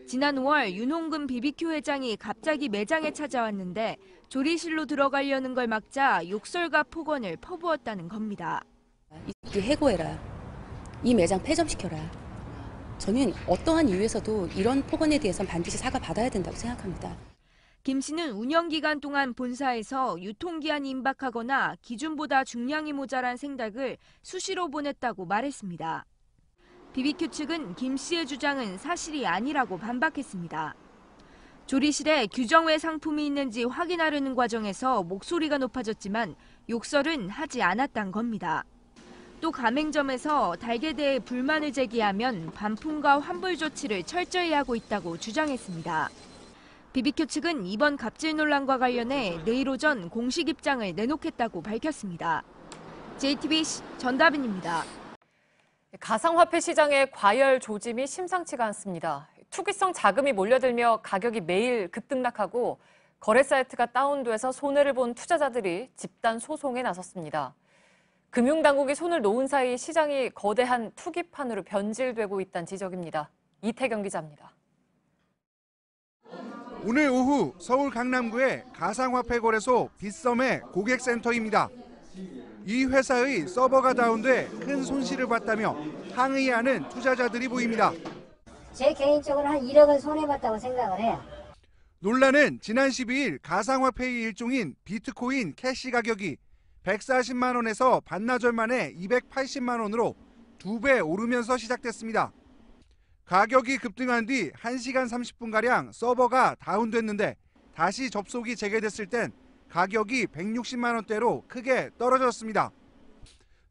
지난 5월 윤홍근 BBQ 회장이 갑자기 매장에 찾아왔는데 조리실로 들어가려는 걸 막자 욕설과 폭언을 퍼부었다는 겁니다. 해고해라. 이 매장 폐점시켜라. 저는 어떠한 이유에서도 이런 폭언에 대해서는 반드시 사과받아야 된다고 생각합니다. 김 씨는 운영 기간 동안 본사에서 유통기한이 임박하거나 기준보다 중량이 모자란 생닭을 수시로 보냈다고 말했습니다. BBQ 측은 김 씨의 주장은 사실이 아니라고 반박했습니다. 조리실에 규정외 상품이 있는지 확인하려는 과정에서 목소리가 높아졌지만 욕설은 하지 않았단 겁니다. 또 가맹점에서 닭에 대해 불만을 제기하면 반품과 환불 조치를 철저히 하고 있다고 주장했습니다. BBQ 측은 이번 갑질 논란과 관련해 내일 오전 공식 입장을 내놓겠다고 밝혔습니다. JTBC 전다빈입니다. 가상화폐 시장의 과열 조짐이 심상치가 않습니다. 투기성 자금이 몰려들며 가격이 매일 급등락하고 거래 사이트가 다운돼서 손해를 본 투자자들이 집단 소송에 나섰습니다. 금융당국이 손을 놓은 사이 시장이 거대한 투기판으로 변질되고 있다는 지적입니다. 이태경 기자입니다. 오늘 오후 서울 강남구의 가상화폐 거래소 빗썸의 고객센터입니다. 이 회사의 서버가 다운돼 큰 손실을 봤다며 항의하는 투자자들이 보입니다. 제 개인적으로 한 1억은 손해봤다고 생각을 해요. 논란은 지난 12일 가상화폐의 일종인 비트코인 캐시 가격이 140만 원에서 반나절 만에 280만 원으로 2배 오르면서 시작됐습니다. 가격이 급등한 뒤 1시간 30분가량 서버가 다운됐는데 다시 접속이 재개됐을 땐 가격이 160만 원대로 크게 떨어졌습니다.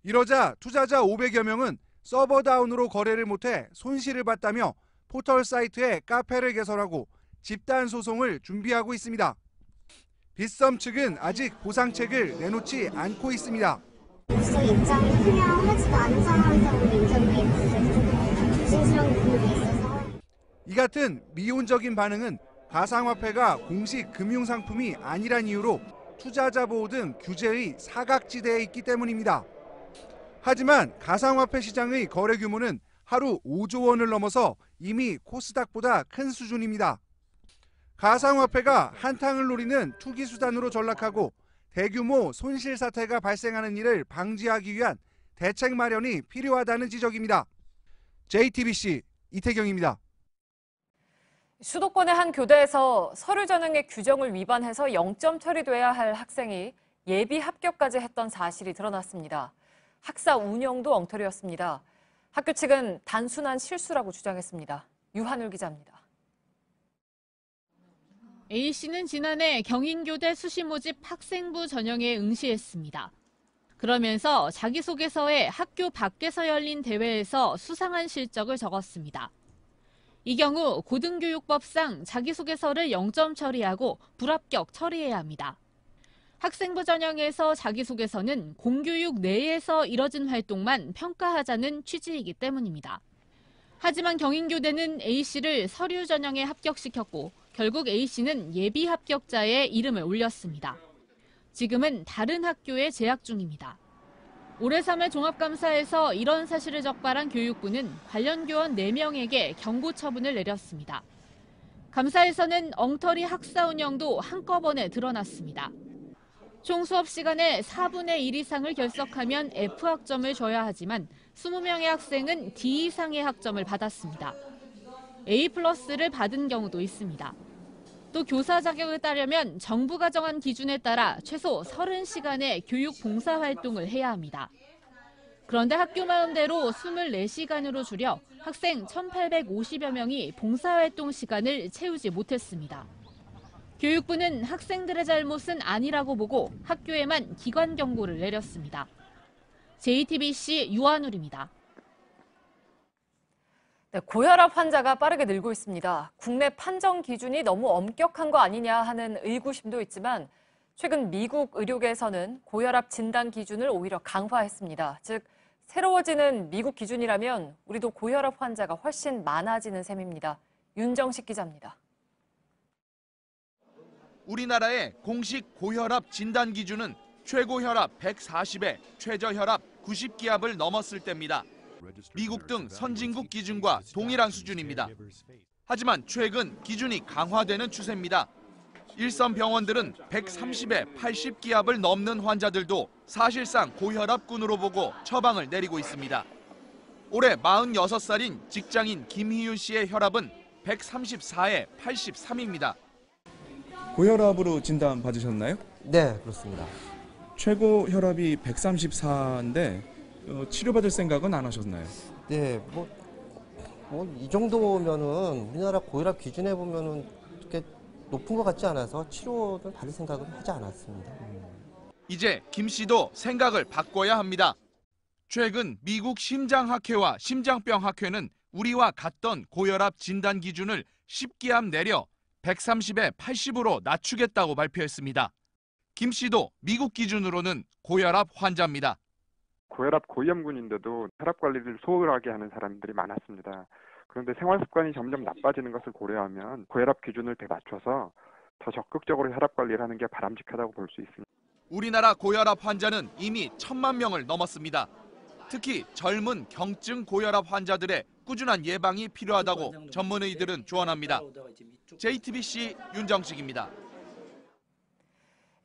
이러자 투자자 500여 명은 서버 다운으로 거래를 못해 손실을 봤다며 포털 사이트에 카페를 개설하고 집단 소송을 준비하고 있습니다. 빗썸 측은 아직 보상책을 내놓지 않고 있습니다. 시장 입장이 투명하지도 않은 상황에서 우리 인정이 조심스러운 부분이 있어서 이 같은 미온적인 반응은 가상화폐가 공식 금융상품이 아니란 이유로 투자자 보호 등 규제의 사각지대에 있기 때문입니다. 하지만 가상화폐 시장의 거래 규모는 하루 5조 원을 넘어서 이미 코스닥보다 큰 수준입니다. 가상화폐가 한탕을 노리는 투기 수단으로 전락하고 대규모 손실 사태가 발생하는 일을 방지하기 위한 대책 마련이 필요하다는 지적입니다. JTBC 이태경입니다. 수도권의 한 교대에서 서류 전형의 규정을 위반해서 0점 처리돼야 할 학생이 예비 합격까지 했던 사실이 드러났습니다. 학사 운영도 엉터리였습니다. 학교 측은 단순한 실수라고 주장했습니다. 유한울 기자입니다. A씨는 지난해 경인교대 수시모집 학생부 전형에 응시했습니다. 그러면서 자기소개서에 학교 밖에서 열린 대회에서 수상한 실적을 적었습니다. 이 경우 고등교육법상 자기소개서를 0점 처리하고 불합격 처리해야 합니다. 학생부 전형에서 자기소개서는 공교육 내에서 이뤄진 활동만 평가하자는 취지이기 때문입니다. 하지만 경인교대는 A씨를 서류 전형에 합격시켰고 결국 A씨는 예비 합격자의 이름을 올렸습니다. 지금은 다른 학교에 재학 중입니다. 올해 3월 종합감사에서 이런 사실을 적발한 교육부는 관련 교원 4명에게 경고 처분을 내렸습니다. 감사에서는 엉터리 학사 운영도 한꺼번에 드러났습니다. 총 수업 시간의 4분의 1 이상을 결석하면 F학점을 줘야 하지만 20명의 학생은 D 이상의 학점을 받았습니다. A+를 받은 경우도 있습니다. 또 교사 자격을 따려면 정부가 정한 기준에 따라 최소 30시간의 교육 봉사 활동을 해야 합니다. 그런데 학교 마음대로 24시간으로 줄여 학생 1,850여 명이 봉사활동 시간을 채우지 못했습니다. 교육부는 학생들의 잘못은 아니라고 보고 학교에만 기관 경고를 내렸습니다. JTBC 유한울입니다. 네, 고혈압 환자가 빠르게 늘고 있습니다. 국내 판정 기준이 너무 엄격한 거 아니냐 하는 의구심도 있지만 최근 미국 의료계에서는 고혈압 진단 기준을 오히려 강화했습니다. 즉, 새로워지는 미국 기준이라면 우리도 고혈압 환자가 훨씬 많아지는 셈입니다. 윤정식 기자입니다. 우리나라의 공식 고혈압 진단 기준은 최고 혈압 140에 최저 혈압 90기압을 넘었을 때입니다. 미국 등 선진국 기준과 동일한 수준입니다. 하지만 최근 기준이 강화되는 추세입니다. 일선 병원들은 130에 80기압을 넘는 환자들도 사실상 고혈압군으로 보고 처방을 내리고 있습니다. 올해 46살인 직장인 김희윤 씨의 혈압은 134에 83입니다. 고혈압으로 진단 받으셨나요? 네, 그렇습니다. 최고 혈압이 134인데 치료받을 생각은 안 하셨나요? 네, 이 정도면은 우리나라 고혈압 기준에 보면은 그렇게 높은 것 같지 않아서 치료를 받을 생각은 하지 않았습니다. 이제 김 씨도 생각을 바꿔야 합니다. 최근 미국 심장학회와 심장병학회는 우리와 같던 고혈압 진단 기준을 10기압 내려 130에 80으로 낮추겠다고 발표했습니다. 김 씨도 미국 기준으로는 고혈압 환자입니다. 고혈압 고위험군인데도 혈압 관리를 소홀하게 하는 사람들이 많았습니다. 그런데 생활 습관이 점점 나빠지는 것을 고려하면 고혈압 기준을 더 낮춰서 더 적극적으로 혈압 관리를 하는 게 바람직하다고 볼 수 있습니다. 우리나라 고혈압 환자는 이미 1,000만 명을 넘었습니다. 특히 젊은 경증 고혈압 환자들의 꾸준한 예방이 필요하다고 전문의들은 조언합니다. JTBC 윤정식입니다.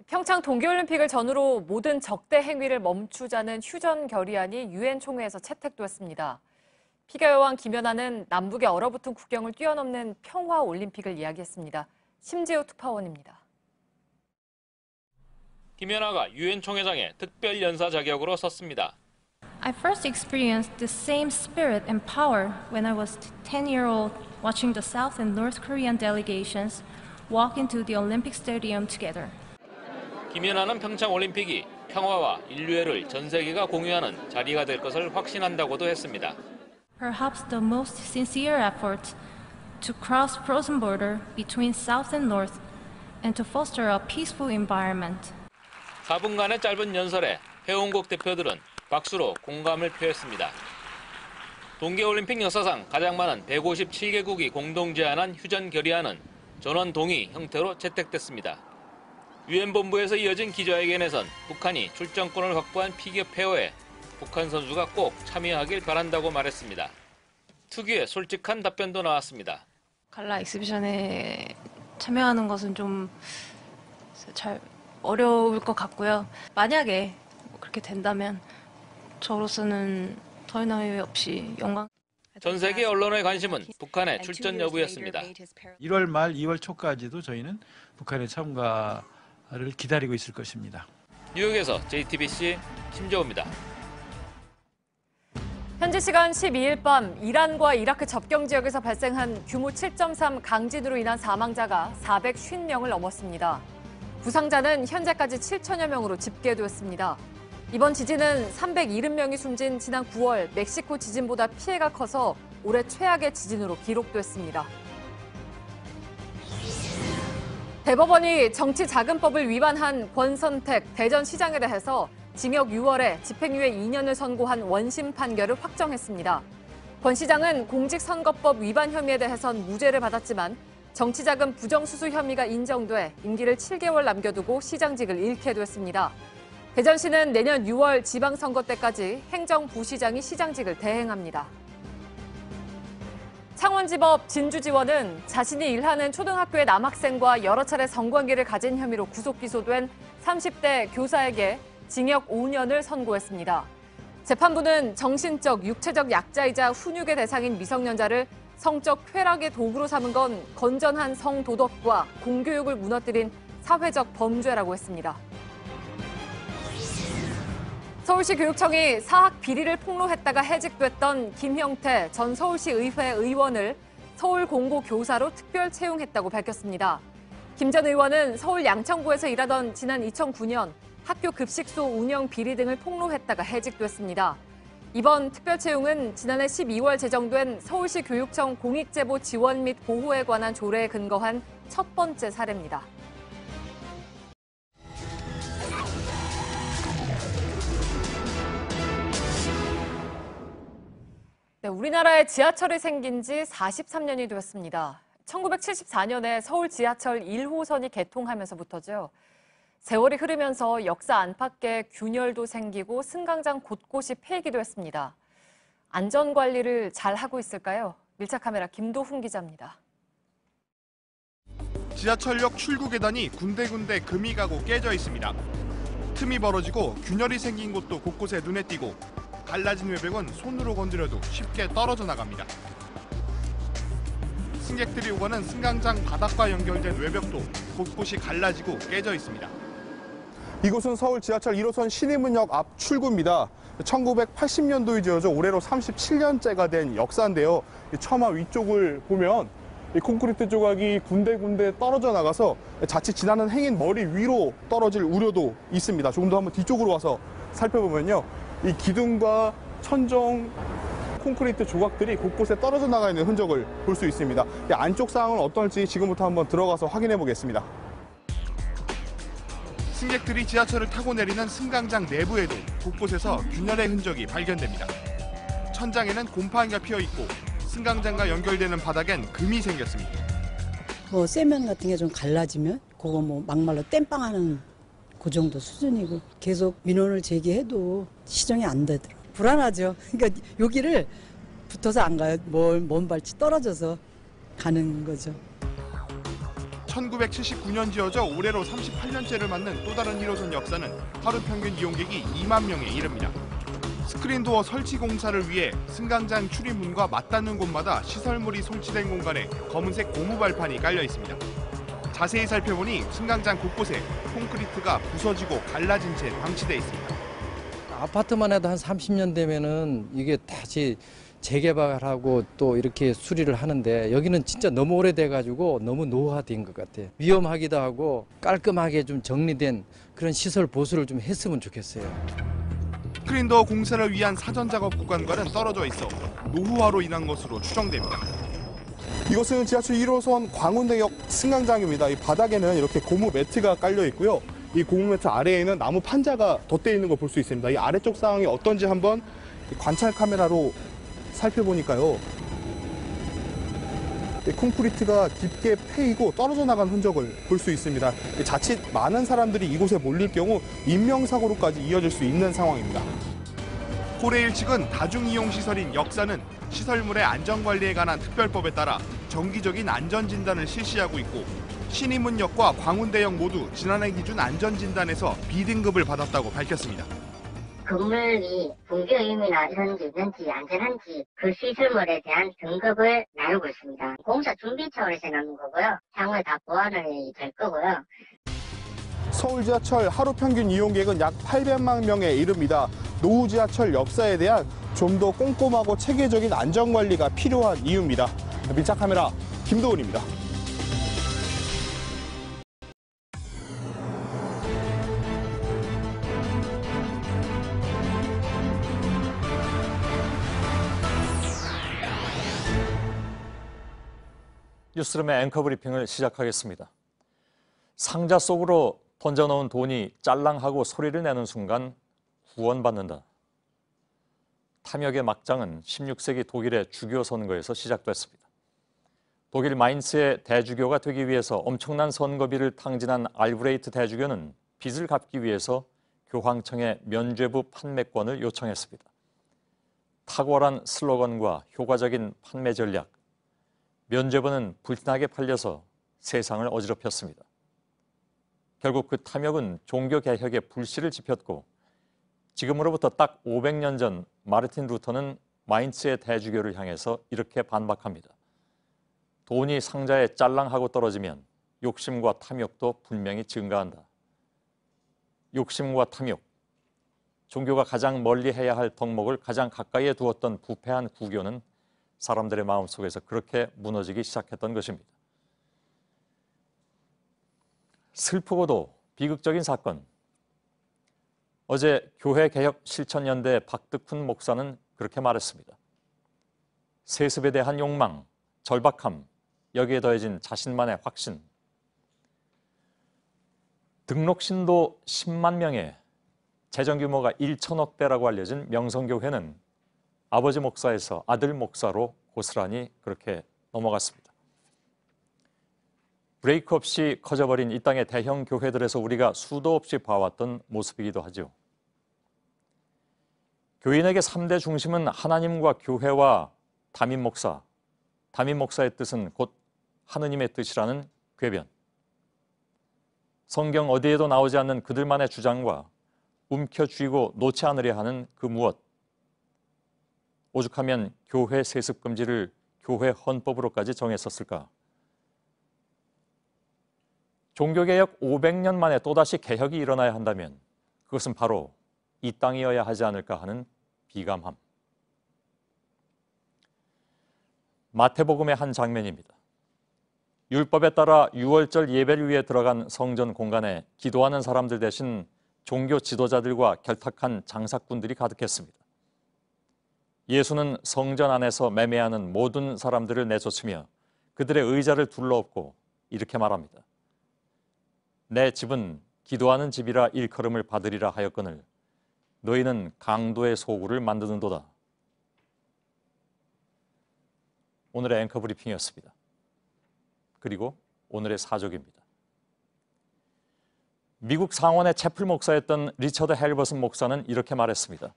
평창 동계올림픽을 전후로 모든 적대 행위를 멈추자는 휴전 결의안이 유엔 총회에서 채택됐습니다. 피겨 여왕 김연아는 남북의 얼어붙은 국경을 뛰어넘는 평화 올림픽을 이야기했습니다. 심지우 특파원입니다. 김연아가 유엔 총회장에 특별 연사 자격으로 섰습니다. I first experienced the same spirit and power when I was 10-year-old watching the South and North Korean delegations walk into the Olympic Stadium together. 김연아는 평창 올림픽이 평화와 인류애를 전 세계가 공유하는 자리가 될 것을 확신한다고도 했습니다. Perhaps the most sincere effort to cross frozen border between South and North and to foster a peaceful environment. 4분간의 짧은 연설에 회원국 대표들은 박수로 공감을 표했습니다. 동계올림픽 역사상 가장 많은 157개국이 공동 제안한 휴전 결의안은 전원 동의 형태로 채택됐습니다. 유엔 본부에서 이어진 기자회견에선 북한이 출전권을 확보한 피겨 페어에 북한 선수가 꼭 참여하길 바란다고 말했습니다. 특유의 솔직한 답변도 나왔습니다. 갈라 익스비션에 참여하는 것은 좀 잘 어려울 것 같고요. 만약에 그렇게 된다면 저로서는 더 이상 후회 없이 영광. 전 세계 언론의 관심은 북한의 출전 여부였습니다. 1월 말 2월 초까지도 저희는 북한의 참가를 기다리고 있을 것입니다. 뉴욕에서 JTBC 심재호입니다. 현지 시간 12일 밤 이란과 이라크 접경 지역에서 발생한 규모 7.3 강진으로 인한 사망자가 450명을 넘었습니다. 부상자는 현재까지 7천여 명으로 집계됐습니다. 이번 지진은 370명이 숨진 지난 9월 멕시코 지진보다 피해가 커서 올해 최악의 지진으로 기록됐습니다. 대법원이 정치자금법을 위반한 권선택 대전시장에 대해서 징역 6월에 집행유예 2년을 선고한 원심 판결을 확정했습니다. 권 시장은 공직선거법 위반 혐의에 대해선 무죄를 받았지만 정치자금 부정수수 혐의가 인정돼 임기를 7개월 남겨두고 시장직을 잃게 됐습니다. 대전시는 내년 6월 지방선거 때까지 행정부시장이 시장직을 대행합니다. 창원지법 진주지원은 자신이 일하는 초등학교의 남학생과 여러 차례 성관계를 가진 혐의로 구속 기소된 30대 교사에게 징역 5년을 선고했습니다. 재판부는 정신적, 육체적 약자이자 훈육의 대상인 미성년자를 성적 쾌락의 도구로 삼은 건 건전한 성도덕과 공교육을 무너뜨린 사회적 범죄라고 했습니다. 서울시 교육청이 사학 비리를 폭로했다가 해직됐던 김형태 전 서울시 의회 의원을 서울공고교사로 특별 채용했다고 밝혔습니다. 김 전 의원은 서울 양천구에서 일하던 지난 2009년 학교 급식소 운영 비리 등을 폭로했다가 해직됐습니다. 이번 특별 채용은 지난해 12월 제정된 서울시 교육청 공익제보 지원 및 보호에 관한 조례에 근거한 첫 번째 사례입니다. 네, 우리나라에 지하철이 생긴 지 43년이 되었습니다. 1974년에 서울 지하철 1호선이 개통하면서부터죠. 세월이 흐르면서 역사 안팎의 균열도 생기고 승강장 곳곳이 폐기도 했습니다. 안전관리를 잘 하고 있을까요? 밀착카메라 김도훈 기자입니다. 지하철역 출구 계단이 군데군데 금이 가고 깨져 있습니다. 틈이 벌어지고 균열이 생긴 곳도 곳곳에 눈에 띄고 갈라진 외벽은 손으로 건드려도 쉽게 떨어져 나갑니다. 승객들이 오가는 승강장 바닥과 연결된 외벽도 곳곳이 갈라지고 깨져 있습니다. 이곳은 서울 지하철 1호선 신의문역 앞 출구입니다. 1980년도에 지어져 올해로 37년째가 된 역사인데요. 처마 위쪽을 보면 이 콘크리트 조각이 군데군데 떨어져 나가서 자칫 지나는 행인 머리 위로 떨어질 우려도 있습니다. 조금 더 한번 뒤쪽으로 와서 살펴보면요. 이 기둥과 천정, 콘크리트 조각들이 곳곳에 떨어져 나가 있는 흔적을 볼 수 있습니다. 이 안쪽 상황은 어떨지 지금부터 한번 들어가서 확인해 보겠습니다. 승객들이 지하철을 타고 내리는 승강장 내부에도 곳곳에서 균열의 흔적이 발견됩니다. 천장에는 곰팡이가 피어 있고 승강장과 연결되는 바닥엔 금이 생겼습니다. 뭐 쇠면 같은 게 좀 갈라지면 그거 뭐 막말로 땜빵하는 그 정도 수준이고 계속 민원을 제기해도 시정이 안 되더라고요. 불안하죠. 그러니까 여기를 붙어서 안 가요. 먼 발치 떨어져서 가는 거죠. 1979년 지어져 올해로 38년째를 맞는 또 다른 1호선 역사는 하루 평균 이용객이 2만 명에 이릅니다. 스크린도어 설치 공사를 위해 승강장 출입문과 맞닿는 곳마다 시설물이 설치된 공간에 검은색 고무 발판이 깔려 있습니다. 자세히 살펴보니 승강장 곳곳에 콘크리트가 부서지고 갈라진 채 방치돼 있습니다. 아파트만 해도 한 30년 되면은 이게 다시 재개발하고 또 이렇게 수리를 하는데 여기는 진짜 너무 오래돼가지고 너무 노후화된 것 같아요. 위험하기도 하고 깔끔하게 좀 정리된 그런 시설 보수를 좀 했으면 좋겠어요. 스크린도어 공사를 위한 사전 작업 구간과는 떨어져 있어 노후화로 인한 것으로 추정됩니다. 이곳은 지하철 1호선 광운대역 승강장입니다. 이 바닥에는 이렇게 고무 매트가 깔려 있고요. 이 고무 매트 아래에는 나무 판자가 덧대어 있는 걸 볼 수 있습니다. 이 아래쪽 상황이 어떤지 한번 관찰 카메라로 살펴보니까요. 콘크리트가 깊게 패이고 떨어져 나간 흔적을 볼 수 있습니다. 자칫 많은 사람들이 이곳에 몰릴 경우 인명사고로까지 이어질 수 있는 상황입니다. 코레일 측은 다중이용시설인 역사는 시설물의 안전관리에 관한 특별법에 따라 정기적인 안전진단을 실시하고 있고 신의문역과 광운대역 모두 지난해 기준 안전진단에서 B등급을 받았다고 밝혔습니다. 건물이 붕괴 의미나 안전한지 있는지 안전한지 그 시설물에 대한 등급을 나누고 있습니다. 공사 준비 차원에서 나눈 거고요. 향후에 다 보완이 될 거고요. 서울 지하철 하루 평균 이용객은 약 800만 명에 이릅니다. 노후 지하철 역사에 대한 좀 더 꼼꼼하고 체계적인 안전관리가 필요한 이유입니다. 밀착 카메라 김도훈입니다. 뉴스룸의 앵커 브리핑을 시작하겠습니다. 상자 속으로 던져놓은 돈이 짤랑하고 소리를 내는 순간 구원받는다. 탐욕의 막장은 16세기 독일의 주교 선거에서 시작됐습니다. 독일 마인츠의 대주교가 되기 위해서 엄청난 선거비를 탕진한 알브레이트 대주교는 빚을 갚기 위해서 교황청에 면죄부 판매권을 요청했습니다. 탁월한 슬로건과 효과적인 판매 전략, 면죄부는 불티나게 팔려서 세상을 어지럽혔습니다. 결국 그 탐욕은 종교개혁의 불씨를 지폈고 지금으로부터 딱 500년 전 마르틴 루터는 마인츠의 대주교를 향해서 이렇게 반박합니다. 돈이 상자에 짤랑하고 떨어지면 욕심과 탐욕도 분명히 증가한다. 욕심과 탐욕, 종교가 가장 멀리 해야 할 덕목을 가장 가까이에 두었던 부패한 구교는 사람들의 마음속에서 그렇게 무너지기 시작했던 것입니다. 슬프고도 비극적인 사건. 어제 교회개혁 실천연대 박득훈 목사는 그렇게 말했습니다. 세습에 대한 욕망, 절박함, 여기에 더해진 자신만의 확신. 등록 신도 10만 명에 재정 규모가 1천억 대라고 알려진 명성교회는 아버지 목사에서 아들 목사로 고스란히 그렇게 넘어갔습니다. 브레이크 없이 커져버린 이 땅의 대형 교회들에서 우리가 수도 없이 봐왔던 모습이기도 하죠. 교인에게 3대 중심은 하나님과 교회와 담임 목사. 담임 목사의 뜻은 곧 하느님의 뜻이라는 궤변. 성경 어디에도 나오지 않는 그들만의 주장과 움켜쥐고 놓지 않으려 하는 그 무엇. 오죽하면 교회 세습 금지를 교회 헌법으로까지 정했었을까. 종교개혁 500년 만에 또다시 개혁이 일어나야 한다면 그것은 바로 이 땅이어야 하지 않을까 하는 비감함. 마태복음의 한 장면입니다. 율법에 따라 유월절 예배를 위해 들어간 성전 공간에 기도하는 사람들 대신 종교 지도자들과 결탁한 장사꾼들이 가득했습니다. 예수는 성전 안에서 매매하는 모든 사람들을 내쫓으며 그들의 의자를 둘러엎고 이렇게 말합니다. 내 집은 기도하는 집이라 일컬음을 받으리라 하였거늘 너희는 강도의 소굴을 만드는도다. 오늘의 앵커 브리핑이었습니다. 그리고 오늘의 사족입니다. 미국 상원의 채플 목사였던 리처드 헬버슨 목사는 이렇게 말했습니다.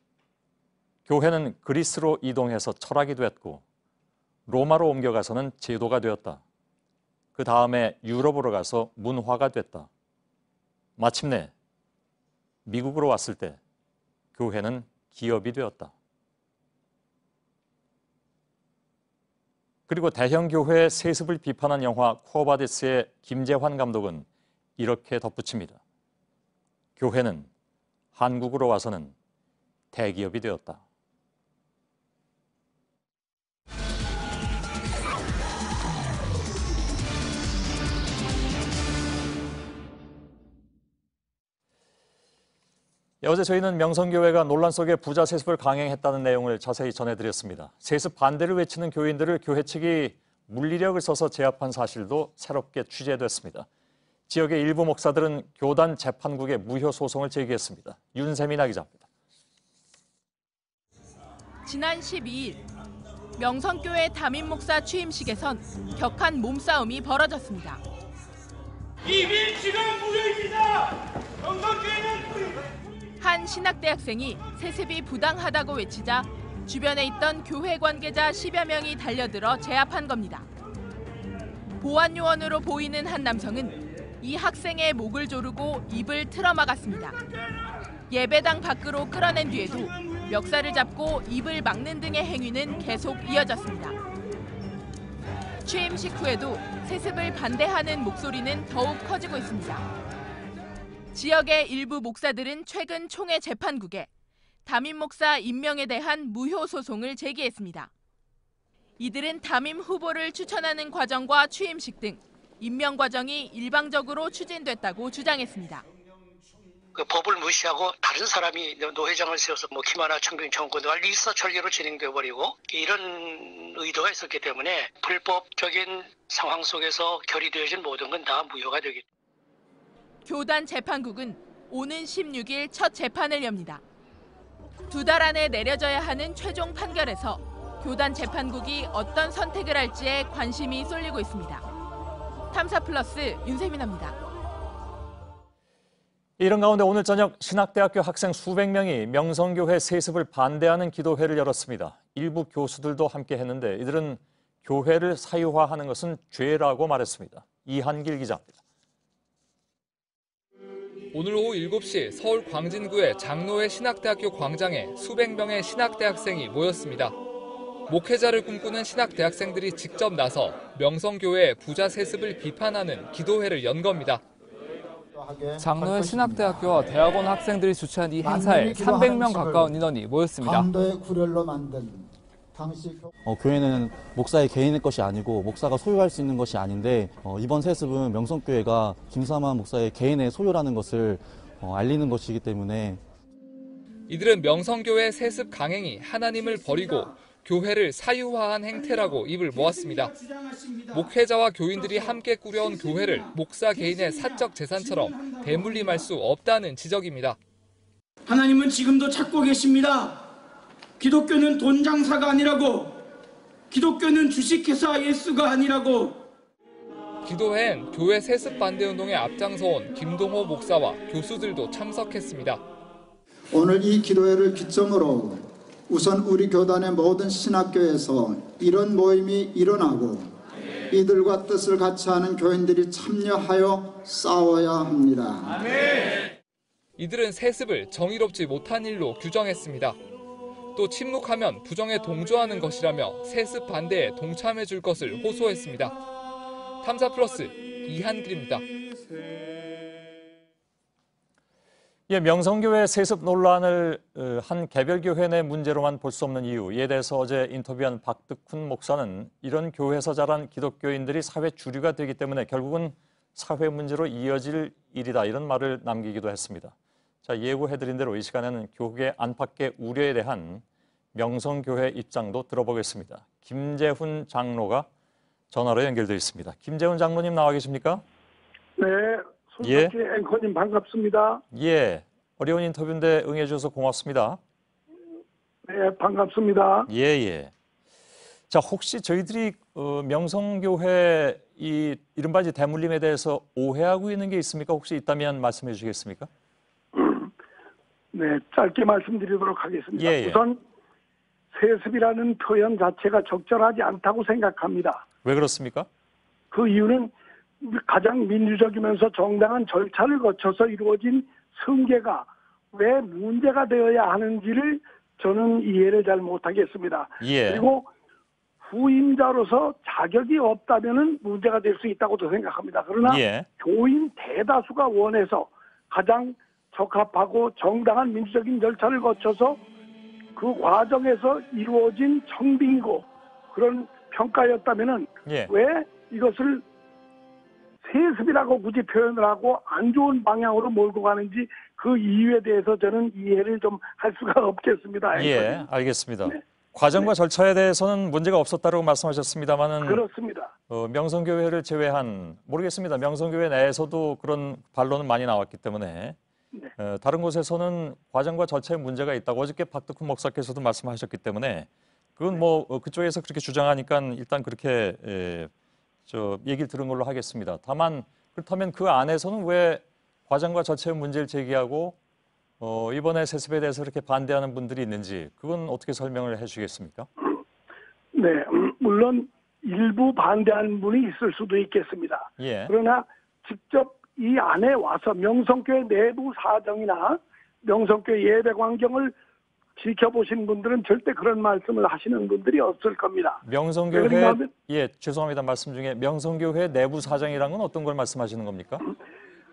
교회는 그리스로 이동해서 철학이 됐고 로마로 옮겨가서는 제도가 되었다. 그 다음에 유럽으로 가서 문화가 됐다. 마침내 미국으로 왔을 때 교회는 기업이 되었다. 그리고 대형 교회의 세습을 비판한 영화 쿠어바디스의 김재환 감독은 이렇게 덧붙입니다. 교회는 한국으로 와서는 대기업이 되었다. 어제 저희는 명성교회가 논란 속에 부자 세습을 강행했다는 내용을 자세히 전해드렸습니다. 세습 반대를 외치는 교인들을 교회 측이 물리력을 써서 제압한 사실도 새롭게 취재됐습니다. 지역의 일부 목사들은 교단 재판국에 무효 소송을 제기했습니다. 윤세민아 기자입니다. 지난 12일 명성교회 담임 목사 취임식에선 격한 몸싸움이 벌어졌습니다. 이 밀치가 무효입니다. 명성교회는 한 신학대학생이 세습이 부당하다고 외치자 주변에 있던 교회 관계자 10여 명이 달려들어 제압한 겁니다. 보안 요원으로 보이는 한 남성은 이 학생의 목을 조르고 입을 틀어막았습니다. 예배당 밖으로 끌어낸 뒤에도 멱살을 잡고 입을 막는 등의 행위는 계속 이어졌습니다. 취임식 후에도 세습을 반대하는 목소리는 더욱 커지고 있습니다. 지역의 일부 목사들은 최근 총회 재판국에 담임 목사 임명에 대한 무효 소송을 제기했습니다. 이들은 담임 후보를 추천하는 과정과 취임식 등 임명 과정이 일방적으로 추진됐다고 주장했습니다. 그 법을 무시하고 다른 사람이 노회장을 세워서 김하나 청빙 청구가 일사천리로 진행돼 버리고 이런 의도가 있었기 때문에 불법적인 상황 속에서 결의되어진 모든 건 다 무효가 되겠죠. 교단 재판국은 오는 16일 첫 재판을 엽니다. 2달 안에 내려져야 하는 최종 판결에서 교단 재판국이 어떤 선택을 할지에 관심이 쏠리고 있습니다. 탐사플러스 윤세민입니다. 이런 가운데 오늘 저녁 신학대학교 학생 수백 명이 명성교회 세습을 반대하는 기도회를 열었습니다. 일부 교수들도 함께 했는데 이들은 교회를 사유화하는 것은 죄라고 말했습니다. 이한길 기자입니다. 오늘 오후 7시 서울 광진구의 장로회 신학대학교 광장에 수백 명의 신학대학생이 모였습니다. 목회자를 꿈꾸는 신학대학생들이 직접 나서 명성교회의 부자 세습을 비판하는 기도회를 연 겁니다. 장로회 신학대학교와 대학원 학생들이 주최한 이 행사에 300명 가까운 인원이 모였습니다. 교회는 목사의 개인의 것이 아니고 목사가 소유할 수 있는 것이 아닌데 이번 세습은 명성교회가 김삼환 목사의 개인의 소유라는 것을 알리는 것이기 때문에 이들은 명성교회 세습 강행이 하나님을 버리고 교회를 사유화한 행태라고 입을 모았습니다. 목회자와 교인들이 함께 꾸려온 교회를 목사 개인의 사적 재산처럼 대물림할 수 없다는 지적입니다. 하나님은 지금도 찾고 계십니다. 기독교는 돈 장사가 아니라고, 기독교는 주식회사 예수가 아니라고. 기도회엔 교회 세습 반대 운동에 앞장서온 김동호 목사와 교수들도 참석했습니다. 오늘 이 기도회를 기점으로 우선 우리 교단의 모든 신학교에서 이런 모임이 일어나고 이들과 뜻을 같이 하는 교인들이 참여하여 싸워야 합니다. 이들은 세습을 정의롭지 못한 일로 규정했습니다. 또 침묵하면 부정에 동조하는 것이라며 세습 반대에 동참해 줄 것을 호소했습니다. 탐사플러스 이한길입니다. 명성교회 세습 논란을 한 개별교회 내 문제로만 볼 수 없는 이유, 이에 대해서 어제 인터뷰한 박득훈 목사는 이런 교회에서 자란 기독교인들이 사회 주류가 되기 때문에 결국은 사회 문제로 이어질 일이다, 이런 말을 남기기도 했습니다. 자, 예고해드린 대로 이 시간에는 교회 안팎의 우려에 대한 명성교회 입장도 들어보겠습니다. 김재훈 장로가 전화로 연결되어 있습니다. 김재훈 장로님 나와 계십니까? 네, 손석희 앵커님 반갑습니다. 예, 어려운 인터뷰인데 응해주셔서 고맙습니다. 네, 반갑습니다. 예. 자, 혹시 저희들이 명성교회 이 이른바 이제 대물림에 대해서 오해하고 있는 게 있습니까? 혹시 있다면 말씀해 주시겠습니까? 네, 짧게 말씀드리도록 하겠습니다. 예. 우선 세습이라는 표현 자체가 적절하지 않다고 생각합니다. 왜 그렇습니까? 그 이유는 가장 민주적이면서 정당한 절차를 거쳐서 이루어진 승계가 왜 문제가 되어야 하는지를 저는 이해를 잘 못하겠습니다. 예. 그리고 후임자로서 자격이 없다면 문제가 될 수 있다고도 생각합니다. 그러나 교인 대다수가 원해서 가장 적합하고 정당한 민주적인 절차를 거쳐서 그 과정에서 이루어진 청빙이고 그런 평가였다면 왜 이것을 세습이라고 굳이 표현을 하고 안 좋은 방향으로 몰고 가는지 그 이유에 대해서 저는 이해를 좀 할 수가 없겠습니다. 예, 알겠습니다. 과정과 절차에 대해서는 문제가 없었다고 말씀하셨습니다만은 그렇습니다. 명성교회를 제외한 모르겠습니다. 명성교회 내에서도 그런 반론은 많이 나왔기 때문에 다른 곳에서는 과정과 절차에 문제가 있다고 어저께 박득훈 목사께서도 말씀하셨기 때문에 그건 뭐 그쪽에서 그렇게 주장하니까 일단 그렇게 얘기를 들은 걸로 하겠습니다. 다만 그렇다면 그 안에서는 왜 과정과 절차의 문제를 제기하고 이번에 세습에 대해서 이렇게 반대하는 분들이 있는지 그건 어떻게 설명을 해주시겠습니까? 네, 물론 일부 반대하는 분이 있을 수도 있겠습니다. 예. 그러나 직접 이 안에 와서 명성교회 내부 사정이나 명성교회 예배 광경을 지켜보신 분들은 절대 그런 말씀을 하시는 분들이 없을 겁니다. 명성교회, 그러니까 예, 죄송합니다. 말씀 중에 명성교회 내부 사정이란 건 어떤 걸 말씀하시는 겁니까?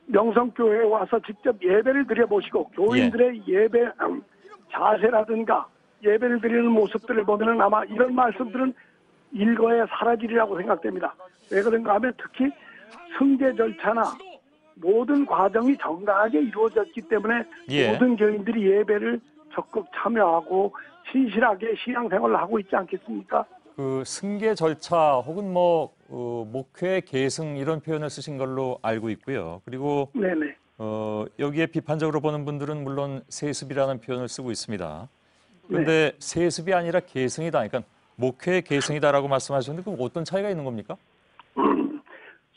명성교회에 와서 직접 예배를 드려보시고 교인들의 예배 자세라든가 예배를 드리는 모습들을 보면 아마 이런 말씀들은 일거에 사라지리라고 생각됩니다. 왜 그런가 하면 특히 승계 절차나 모든 과정이 정당하게 이루어졌기 때문에 예. 모든 교인들이 예배를 적극 참여하고 신실하게 신앙생활을 하고 있지 않겠습니까? 그 승계 절차 혹은 뭐 목회 계승 이런 표현을 쓰신 걸로 알고 있고요. 그리고 네네. 여기에 비판적으로 보는 분들은 물론 세습이라는 표현을 쓰고 있습니다. 그런데 네. 세습이 아니라 계승이다. 그러니까 목회 계승이다라고 말씀하셨는데 그럼 어떤 차이가 있는 겁니까?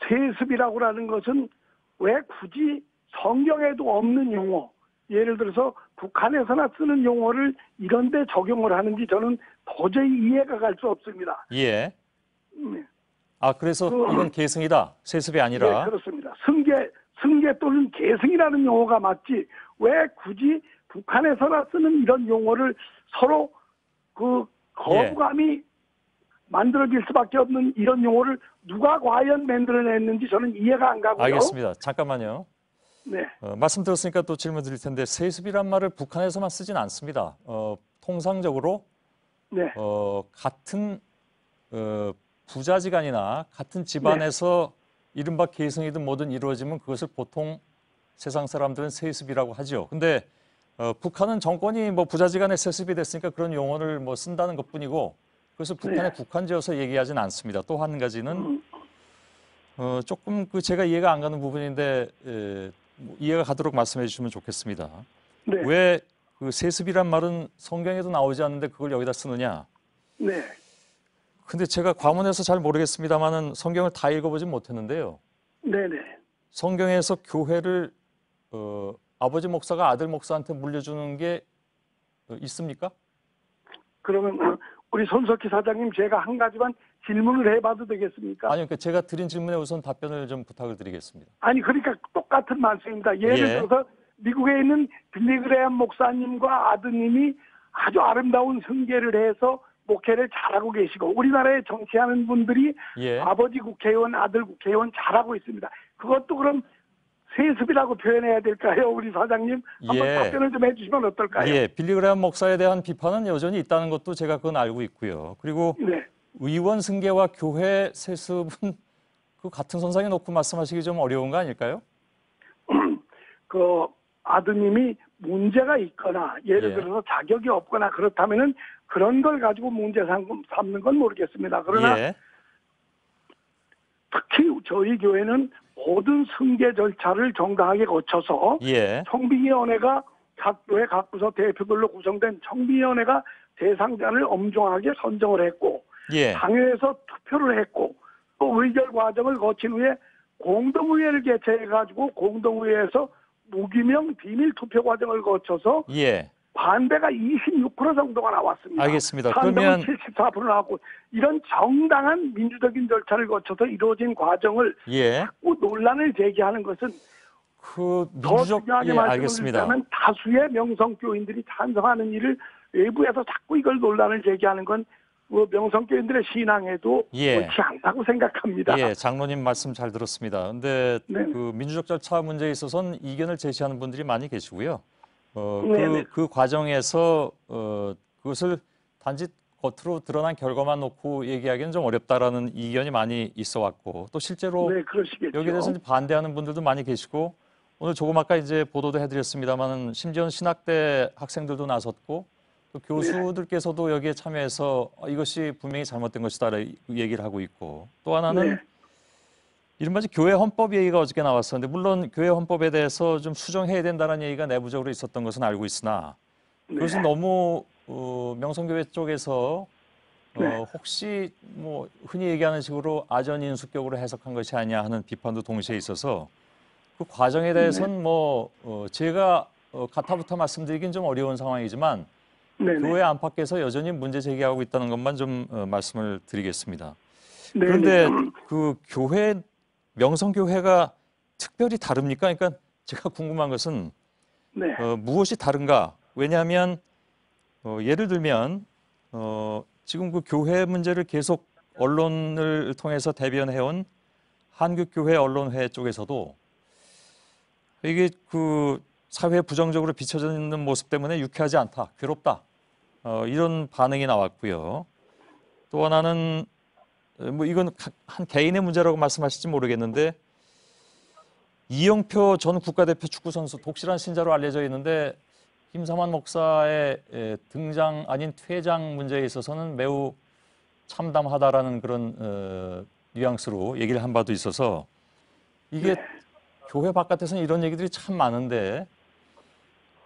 세습이라고 하는 것은 왜 굳이 성경에도 없는 용어, 예를 들어서 북한에서나 쓰는 용어를 이런 데 적용을 하는지 저는 도저히 이해가 갈 수 없습니다. 예. 아, 그래서 이건 계승이다. 세습이 아니라. 네, 그렇습니다. 승계 또는 계승이라는 용어가 맞지 왜 굳이 북한에서나 쓰는 이런 용어를 서로 그 거부감이 만들어질 수밖에 없는 이런 용어를 누가 과연 만들어냈는지 저는 이해가 안 가고요. 알겠습니다. 잠깐만요. 네. 말씀 들었으니까 또 질문 드릴 텐데 세습이란 말을 북한에서만 쓰진 않습니다. 통상적으로 네. 같은 부자지간이나 같은 집안에서 이른바 계승이든 뭐든 이루어지면 그것을 보통 세상 사람들은 세습이라고 하죠. 근데 북한은 정권이 뭐 부자지간에 세습이 됐으니까 그런 용어를 뭐 쓴다는 것뿐이고 그것을 북한에 국한지어서 얘기하진 않습니다. 또 한 가지는 조금 그 제가 이해가 안 가는 부분인데 이해가 가도록 말씀해 주시면 좋겠습니다. 네. 왜 그 세습이란 말은 성경에도 나오지 않는데 그걸 여기다 쓰느냐? 네. 근데 제가 과문해서 잘 모르겠습니다만은 성경을 다 읽어보진 못했는데요. 네네. 성경에서 교회를 아버지 목사가 아들 목사한테 물려주는 게 있습니까? 그러면 우리 손석희 사장님 제가 한 가지만 질문을 해봐도 되겠습니까? 아니요, 그러니까 제가 드린 질문에 우선 답변을 좀 부탁을 드리겠습니다. 아니 그러니까 똑같은 말씀입니다. 예를 들어서 미국에 있는 빌리그레암 목사님과 아드님이 아주 아름다운 승계를 해서 목회를 잘하고 계시고 우리나라에 정치하는 분들이 아버지 국회의원, 아들 국회의원 잘하고 있습니다. 그것도 그럼 세습이라고 표현해야 될까요? 우리 사장님 한번 답변을 좀 해주시면 어떨까요? 예, 빌리그레암 목사에 대한 비판은 여전히 있다는 것도 제가 그건 알고 있고요. 그리고 의원 승계와 교회 세습은 그 같은 선상에 놓고 말씀하시기 좀 어려운 거 아닐까요? 그 아드님이 문제가 있거나 예를 들어서 자격이 없거나 그렇다면은 그런 걸 가지고 문제 삼는 건 모르겠습니다. 그러나 특히 저희 교회는 모든 승계 절차를 정당하게 거쳐서 청빙위원회가 각 교회 각 부서 대표들로 구성된 청빙위원회가 대상자를 엄중하게 선정을 했고 당회에서 투표를 했고 또 의결 과정을 거친 후에 공동의회를 개최해가지고 공동의회에서 무기명 비밀 투표 과정을 거쳐서 반대가 26% 정도가 나왔습니다. 알겠습니다. 그러면 74% 나왔고 이런 정당한 민주적인 절차를 거쳐서 이루어진 과정을 자꾸 논란을 제기하는 것은 그 더 중요하게 알겠습니다. 말씀드리자면 다수의 명성교인들이 찬성하는 일을 외부에서 자꾸 이걸 논란을 제기하는 건 명성교인들의 신앙에도 옳지 않다고 생각합니다. 예, 장로님 말씀 잘 들었습니다. 그런데 그 민주적 절차 문제에 있어서는 이견을 제시하는 분들이 많이 계시고요. 그 과정에서 그것을 단지 겉으로 드러난 결과만 놓고 얘기하기는 좀 어렵다라는 이견이 많이 있어 왔고 또 실제로 여기에 대해서 반대하는 분들도 많이 계시고 오늘 조금 아까 이제 보도도 해드렸습니다만은 심지어는 신학대 학생들도 나섰고 또 교수들께서도 여기에 참여해서 이것이 분명히 잘못된 것이다 얘기를 하고 있고 또 하나는 이른바 교회 헌법 얘기가 어저께 나왔었는데 물론 교회 헌법에 대해서 좀 수정해야 된다는 얘기가 내부적으로 있었던 것은 알고 있으나 그것은 너무 명성교회 쪽에서 혹시 뭐 흔히 얘기하는 식으로 아전인수격으로 해석한 것이 아니냐 하는 비판도 동시에 있어서 그 과정에 대해서는 뭐 제가 가타부터 말씀드리긴 좀 어려운 상황이지만 네네. 교회 안팎에서 여전히 문제 제기하고 있다는 것만 좀 말씀을 드리겠습니다. 네네. 그런데 그 교회 명성교회가 특별히 다릅니까? 그러니까 제가 궁금한 것은 네. 무엇이 다른가? 왜냐하면 예를 들면 지금 그 교회 문제를 계속 언론을 통해서 대변해온 한국교회 언론회 쪽에서도 이게 그 사회에 부정적으로 비춰져 있는 모습 때문에 유쾌하지 않다, 괴롭다 이런 반응이 나왔고요. 또 하나는 뭐 이건 한 개인의 문제라고 말씀하실지 모르겠는데 이영표 전 국가대표 축구선수 독실한 신자로 알려져 있는데 김삼환 목사의 등장 아닌 퇴장 문제에 있어서는 매우 참담하다라는 그런 뉘앙스로 얘기를 한 바도 있어서 이게 교회 바깥에서는 이런 얘기들이 참 많은데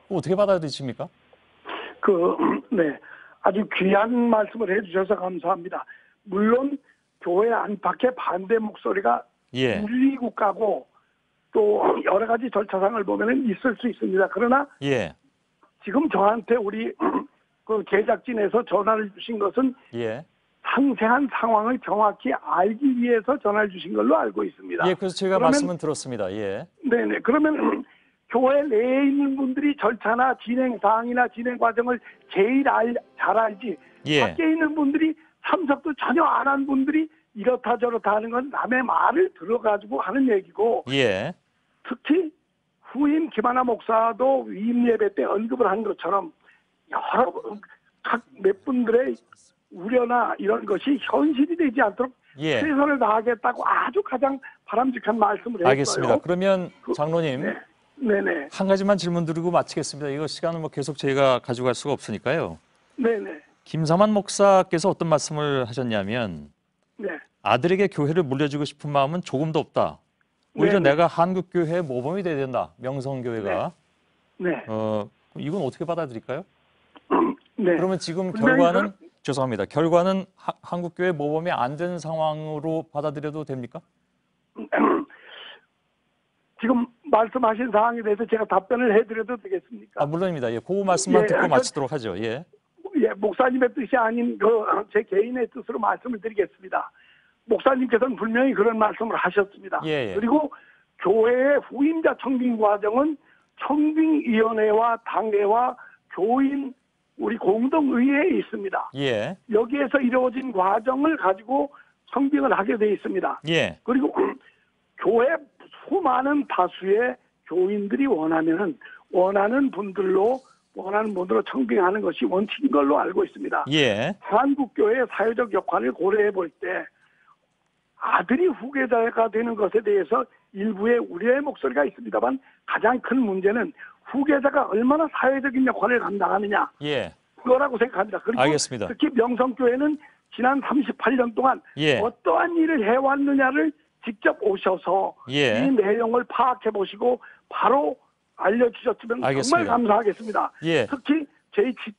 어떻게 받아들이십니까? 네. 아주 귀한 말씀을 해주셔서 감사합니다. 물론 교회 안팎의 반대 목소리가 우리 국가고 또 여러 가지 절차상을 보면은 있을 수 있습니다. 그러나 지금 저한테 우리 그 제작진에서 전화를 주신 것은 상세한 상황을 정확히 알기 위해서 전화를 주신 걸로 알고 있습니다. 그래서 제가 말씀은 들었습니다. 네네. 그러면 교회 내에 있는 분들이 절차나 진행 사항이나 진행 과정을 제일 잘 알지. 밖에 있는 분들이 참석도 전혀 안 한 분들이 이렇다 저렇다 하는 건 남의 말을 들어가지고 하는 얘기고. 특히 후임 김하나 목사도 위임 예배 때 언급을 한 것처럼 여러 각 몇 분들의 우려나 이런 것이 현실이 되지 않도록 최선을 다하겠다고 아주 가장 바람직한 말씀을 했어요. 알겠습니다. 그러면 장로님 네네. 한 가지만 질문 드리고 마치겠습니다. 이거 시간을 뭐 계속 저희가 가져갈 수가 없으니까요. 네네. 김삼환 목사께서 어떤 말씀을 하셨냐면 아들에게 교회를 물려주고 싶은 마음은 조금도 없다. 오히려 내가 한국교회의 모범이 돼야 된다. 명성교회가. 이건 어떻게 받아들일까요? 그러면 지금 결과는 죄송합니다. 결과는 한국교회 모범이 안 된 상황으로 받아들여도 됩니까? 지금 말씀하신 사항에 대해서 제가 답변을 해드려도 되겠습니까? 물론입니다. 그 말씀만 듣고 마치도록 하죠. 목사님의 뜻이 아닌 제 개인의 뜻으로 말씀을 드리겠습니다. 목사님께서는 분명히 그런 말씀을 하셨습니다. 그리고 교회의 후임자 청빙 과정은 청빙위원회와 당회와 교인 우리 공동의회에 있습니다. 여기에서 이루어진 과정을 가지고 청빙을 하게 돼 있습니다. 그리고 교회 수많은 다수의 교인들이 원하는 분들로 청빙하는 것이 원칙인 걸로 알고 있습니다. 한국교회의 사회적 역할을 고려해 볼 때 아들이 후계자가 되는 것에 대해서 일부의 우려의 목소리가 있습니다만 가장 큰 문제는 후계자가 얼마나 사회적인 역할을 감당하느냐 그거라고 생각합니다. 그리고 알겠습니다. 특히 명성교회는 지난 38년 동안 어떠한 일을 해왔느냐를 직접 오셔서 이 내용을 파악해 보시고 바로 알려주셨으면 정말 감사하겠습니다. 특히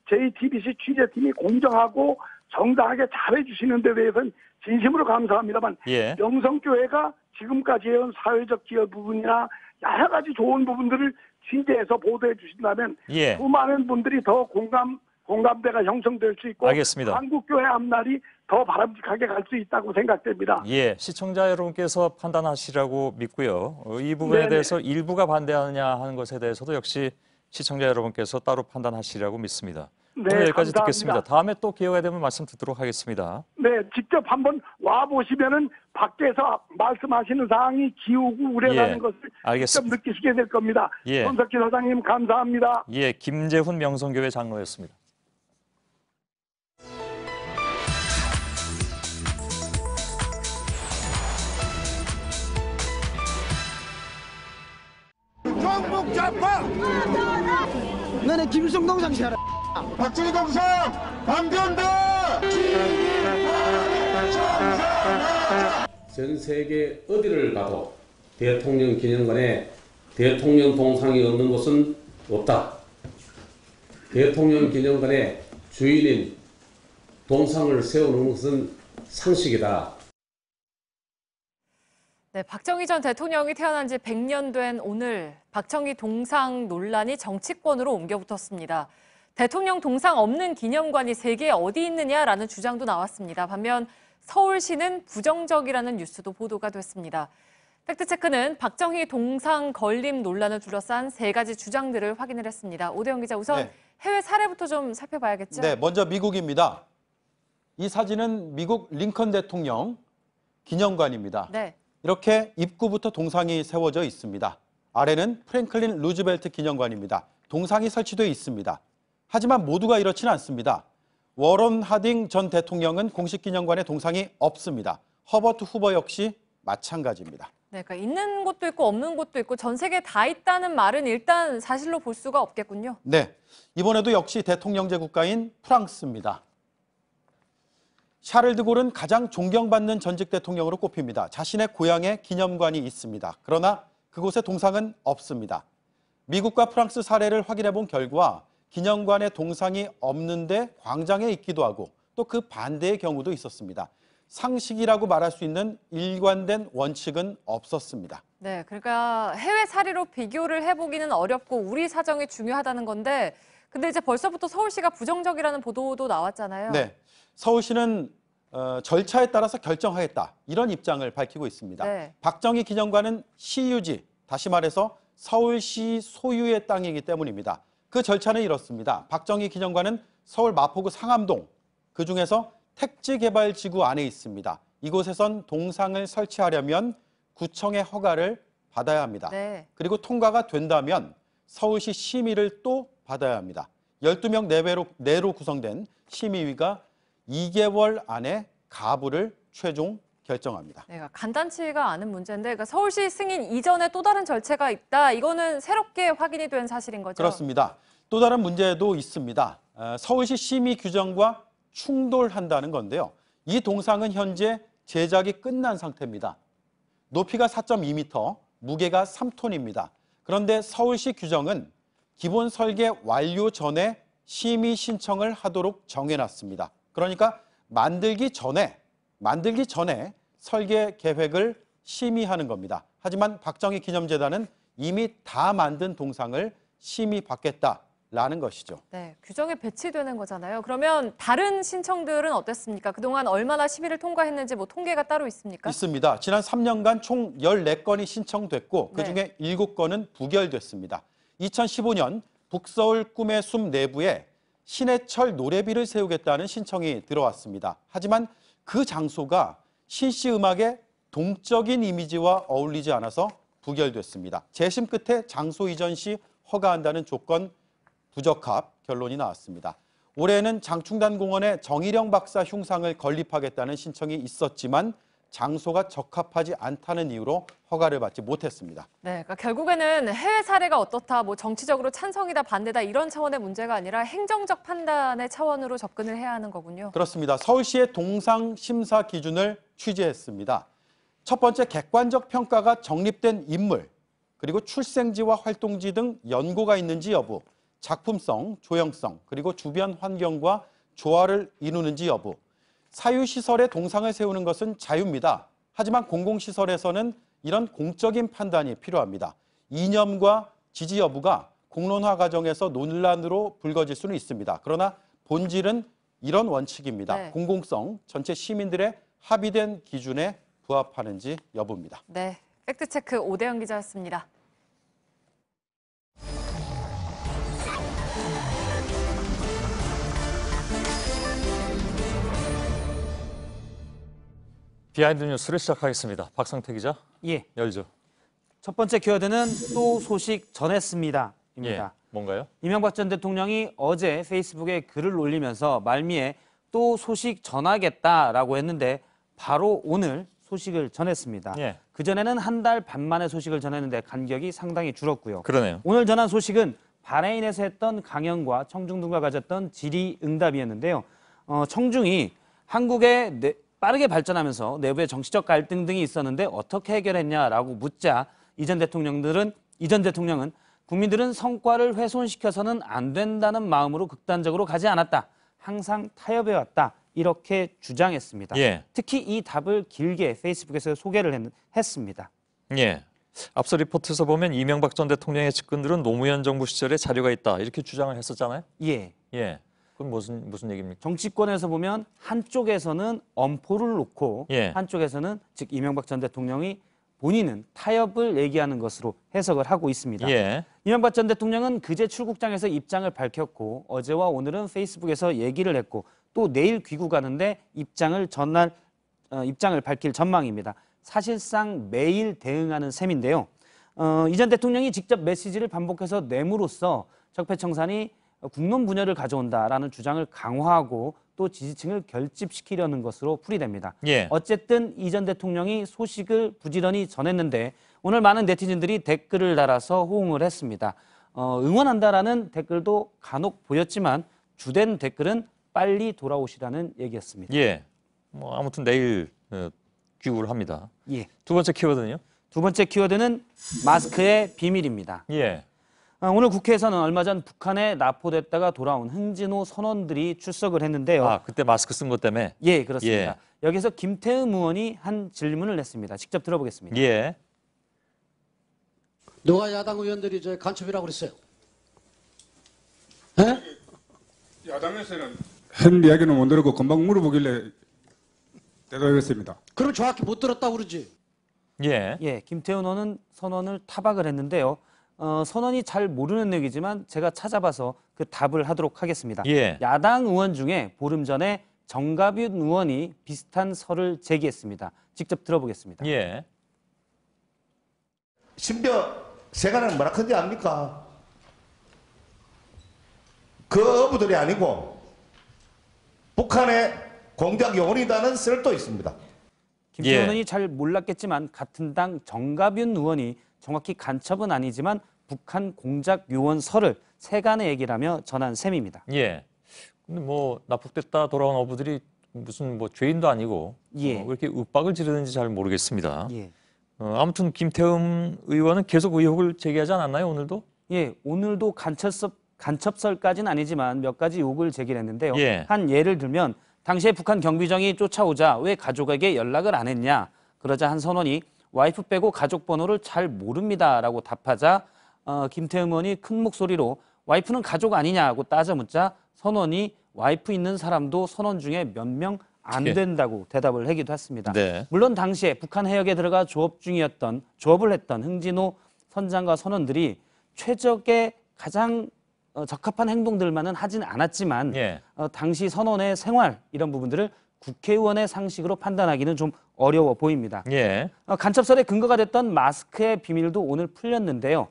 JTBC 취재팀이 공정하고 정당하게 잘해주시는 데 대해서는 진심으로 감사합니다만 명성교회가 지금까지 해온 사회적 기여 부분이나 여러 가지 좋은 부분들을 취재해서 보도해 주신다면 수많은 분들이 더 공감대가 형성될 수 있고 한국교회 앞날이 더 바람직하게 갈 수 있다고 생각됩니다. 시청자 여러분께서 판단하시라고 믿고요. 이 부분에 대해서 일부가 반대하느냐 하는 것에 대해서도 역시 시청자 여러분께서 따로 판단하시라고 믿습니다. 오늘 여기까지 감사합니다. 듣겠습니다. 다음에 또 기회가 되면 말씀 듣도록 하겠습니다. 직접 한번 와보시면은 밖에서 말씀하시는 사항이 기우고 우려가는 것을 직접 느끼시게 될 겁니다. 손석희 사장님 감사합니다. 김재훈 명성교회 장로였습니다. 정북 좌파 너네 김성동 상시하라 박정희 동상 반대한다. 전 세계 어디를 가도 대통령 기념관에 대통령 동상이 없는 곳은 없다. 대통령 기념관에 주인인 동상을 세우는 것은 상식이다. 네, 박정희 전 대통령이 태어난 지 100년 된 오늘 박정희 동상 논란이 정치권으로 옮겨붙었습니다. 대통령 동상 없는 기념관이 세계에 어디 있느냐라는 주장도 나왔습니다. 반면 서울시는 부정적이라는 뉴스도 보도가 됐습니다. 팩트체크는 박정희 동상 건립 논란을 둘러싼 3가지 주장들을 확인을 했습니다. 오대영 기자, 우선 해외 사례부터 좀 살펴봐야겠죠? 네, 먼저 미국입니다. 이 사진은 미국 링컨 대통령 기념관입니다. 네. 이렇게 입구부터 동상이 세워져 있습니다. 아래는 프랭클린 루즈벨트 기념관입니다. 동상이 설치되어 있습니다. 하지만 모두가 이렇지는 않습니다. 워런 하딩 전 대통령은 공식 기념관에 동상이 없습니다. 허버트 후보 역시 마찬가지입니다. 네, 그러니까 있는 곳도 있고 없는 곳도 있고 전 세계에 다 있다는 말은 일단 사실로 볼 수가 없겠군요. 네, 이번에도 역시 대통령제 국가인 프랑스입니다. 샤를 드골은 가장 존경받는 전직 대통령으로 꼽힙니다. 자신의 고향에 기념관이 있습니다. 그러나 그곳에 동상은 없습니다. 미국과 프랑스 사례를 확인해 본 결과 기념관에 동상이 없는데 광장에 있기도 하고 또 그 반대의 경우도 있었습니다. 상식이라고 말할 수 있는 일관된 원칙은 없었습니다. 네, 그러니까 해외 사례로 비교를 해보기는 어렵고 우리 사정이 중요하다는 건데 근데 이제 벌써부터 서울시가 부정적이라는 보도도 나왔잖아요. 네, 서울시는 절차에 따라서 결정하겠다 이런 입장을 밝히고 있습니다. 네. 박정희 기념관은 시유지, 다시 말해서 서울시 소유의 땅이기 때문입니다. 그 절차는 이렇습니다. 박정희 기념관은 서울 마포구 상암동, 그중에서 택지개발지구 안에 있습니다. 이곳에선 동상을 설치하려면 구청의 허가를 받아야 합니다. 네. 그리고 통과가 된다면 서울시 심의를 또 받아야 합니다. 12명 내로 구성된 심의위가 2개월 안에 가부를 최종 결정합니다. 네, 간단치가 않은 문제인데 그러니까 서울시 승인 이전에 또 다른 절차가 있다. 이거는 새롭게 확인이 된 사실인 거죠? 그렇습니다. 또 다른 문제도 있습니다. 서울시 심의 규정과 충돌한다는 건데요. 이 동상은 현재 제작이 끝난 상태입니다. 높이가 4.2m, 무게가 3톤입니다. 그런데 서울시 규정은 기본 설계 완료 전에 심의 신청을 하도록 정해놨습니다. 그러니까 만들기 전에 설계 계획을 심의하는 겁니다. 하지만 박정희 기념재단은 이미 다 만든 동상을 심의받겠다라는 것이죠. 네, 규정에 배치되는 거잖아요. 그러면 다른 신청들은 어땠습니까? 그동안 얼마나 심의를 통과했는지 뭐 통계가 따로 있습니까? 있습니다. 지난 3년간 총 14건이 신청됐고 그중에 7건은 부결됐습니다. 2015년 북서울 꿈의 숲 내부에 신해철 노래비를 세우겠다는 신청이 들어왔습니다. 하지만 그 장소가 신씨 음악의 동적인 이미지와 어울리지 않아서 부결됐습니다. 재심 끝에 장소 이전 시 허가한다는 조건 부적합 결론이 나왔습니다. 올해는 장충단 공원에 정일영 박사 흉상을 건립하겠다는 신청이 있었지만 장소가 적합하지 않다는 이유로 허가를 받지 못했습니다. 네, 그러니까 결국에는 해외 사례가 어떻다, 뭐 정치적으로 찬성이다, 반대다 이런 차원의 문제가 아니라 행정적 판단의 차원으로 접근을 해야 하는 거군요. 그렇습니다. 서울시의 동상 심사 기준을 취재했습니다. 첫 번째, 객관적 평가가 정립된 인물, 그리고 출생지와 활동지 등 연고가 있는지 여부, 작품성, 조형성, 그리고 주변 환경과 조화를 이루는지 여부. 사유시설에 동상을 세우는 것은 자유입니다. 하지만 공공시설에서는 이런 공적인 판단이 필요합니다. 이념과 지지 여부가 공론화 과정에서 논란으로 불거질 수는 있습니다. 그러나 본질은 이런 원칙입니다. 네. 공공성, 전체 시민들의 합의된 기준에 부합하는지 여부입니다. 네, 팩트체크 오대영 기자였습니다. 비하인드 뉴스를 시작하겠습니다. 박상태 기자. 예. 열죠. 첫 번째 키워드는 또 소식 전했습니다. 입니다. 뭔가요? 이명박 전 대통령이 어제 페이스북에 글을 올리면서 말미에 또 소식 전하겠다라고 했는데 바로 오늘 소식을 전했습니다. 그전에는 한 달 반 만에 소식을 전했는데 간격이 상당히 줄었고요. 그러네요. 오늘 전한 소식은 바레인에서 했던 강연과 청중 등과 가졌던 질의응답이었는데요. 청중이 한국의 빠르게 발전하면서 내부의 정치적 갈등 등이 있었는데 어떻게 해결했냐라고 묻자 이전 대통령은 국민들은 성과를 훼손시켜서는 안 된다는 마음으로 극단적으로 가지 않았다. 항상 타협해왔다. 이렇게 주장했습니다. 예. 특히 이 답을 길게 페이스북에서 소개를 했습니다. 예. 앞서 리포트에서 보면 이명박 전 대통령의 측근들은 노무현 정부 시절에 자료가 있다 이렇게 주장을 했었잖아요. 예. 예. 그건 무슨 얘기입니까? 정치권에서 보면 한쪽에서는 엄포를 놓고 예. 한쪽에서는 즉 이명박 전 대통령이 본인은 타협을 얘기하는 것으로 해석을 하고 있습니다. 예. 이명박 전 대통령은 그제 출국장에서 입장을 밝혔고 어제와 오늘은 페이스북에서 얘기를 했고 또 내일 귀국 가는데 입장을 밝힐 전망입니다. 사실상 매일 대응하는 셈인데요. 이 전 대통령이 직접 메시지를 반복해서 내므로써 적폐청산이 국론 분열을 가져온다라는 주장을 강화하고 또 지지층을 결집시키려는 것으로 풀이됩니다. 예. 어쨌든 이 전 대통령이 소식을 부지런히 전했는데 오늘 많은 네티즌들이 댓글을 달아서 호응을 했습니다. 응원한다라는 댓글도 간혹 보였지만 주된 댓글은 빨리 돌아오시라는 얘기였습니다. 예. 뭐 아무튼 내일 귀국을 합니다. 예. 두 번째 키워드는요? 두 번째 키워드는 마스크의 비밀입니다. 예. 오늘 국회에서는 얼마 전 북한에 납포됐다가 돌아온 흥진호 선원들이 출석을 했는데요. 아, 그때 마스크 쓴 것 때문에? 예, 그렇습니다. 예. 여기서 김태흠 의원이 한 질문을 했습니다. 직접 들어보겠습니다. 예. 누가 야당 의원들이 저 간첩이라고 그랬어요? 에? 야당에서는 한 이야기는 못 들었고 금방 물어보길래 대답하겠습니다. 그럼 정확히 못 들었다고 그러지? 예. 김태흠 의원은 선원을 타박을 했는데요. 선언이 잘 모르는 얘기지만 제가 찾아봐서 그 답을 하도록 하겠습니다. 예. 야당 의원 중에 보름 전에 정가윤 의원이 비슷한 설을 제기했습니다. 직접 들어보겠습니다. 예. 심지어 세간은 뭐라 큰지 압니까? 그 어부들이 아니고 북한의 공작 요원이라는 썰도 있습니다. 김태흠 의원이 잘 몰랐겠지만 같은 당 정가윤 의원이 정확히 간첩은 아니지만 북한 공작 요원 설을 세간의 얘기라며 전한 셈입니다. 예. 근데 뭐 납북됐다 돌아온 어부들이 무슨 뭐 죄인도 아니고 예. 왜 이렇게 윽박을 지르는지 잘 모르겠습니다. 예. 아무튼 김태흠 의원은 계속 의혹을 제기하지 않았나요, 오늘도? 예, 오늘도 간첩설까지는 아니지만 몇 가지 의혹을 제기했는데요. 예. 한 예를 들면 당시에 북한 경비정이 쫓아오자 왜 가족에게 연락을 안 했냐. 그러자 한 선원이 와이프 빼고 가족 번호를 잘 모릅니다라고 답하자 김태흠 의원이 큰 목소리로 와이프는 가족 아니냐고 따져 묻자 선원이 와이프 있는 사람도 선원 중에 몇 명 안 된다고 대답을 하기도 했습니다. 네. 물론 당시에 북한 해역에 들어가 조업을 했던 흥진호 선장과 선원들이 최적의 가장 적합한 행동들만은 하진 않았지만 당시 선원의 생활 이런 부분들을 국회의원의 상식으로 판단하기는 좀 어려워 보입니다. 예. 간첩설의 근거가 됐던 마스크의 비밀도 오늘 풀렸는데요.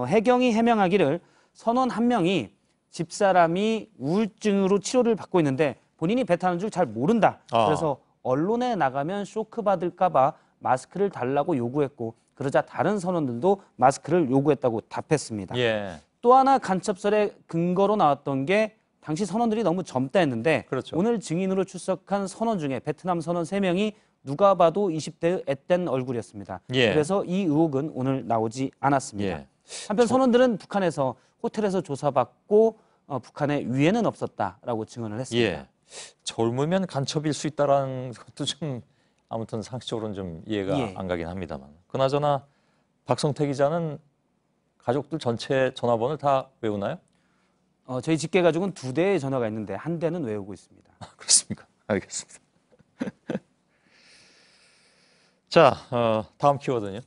해경이 해명하기를 선원 한 명이 집사람이 우울증으로 치료를 받고 있는데 본인이 배 타는 줄 잘 모른다. 그래서 언론에 나가면 쇼크 받을까 봐 마스크를 달라고 요구했고 그러자 다른 선원들도 마스크를 요구했다고 답했습니다. 예. 또 하나 간첩설의 근거로 나왔던 게 당시 선원들이 너무 젊다 했는데 그렇죠. 오늘 증인으로 출석한 선원 중에 베트남 선원 3명이 누가 봐도 20대의 앳된 얼굴이었습니다. 예. 그래서 이 의혹은 오늘 나오지 않았습니다. 예. 한편 선원들은 북한에서 호텔에서 조사받고 북한에 위해는 없었다라고 증언을 했습니다. 예. 젊으면 간첩일 수 있다라는 것도 좀 아무튼 상식적으로는 좀 이해가 안 가긴 합니다만. 그나저나 박성태 기자는 가족들 전체 전화번호를 다 외우나요? 저희 직계 가족은 2대의 전화가 있는데 한 대는 외우고 있습니다. 그렇습니까? 알겠습니다. 자, 다음 키워드는요?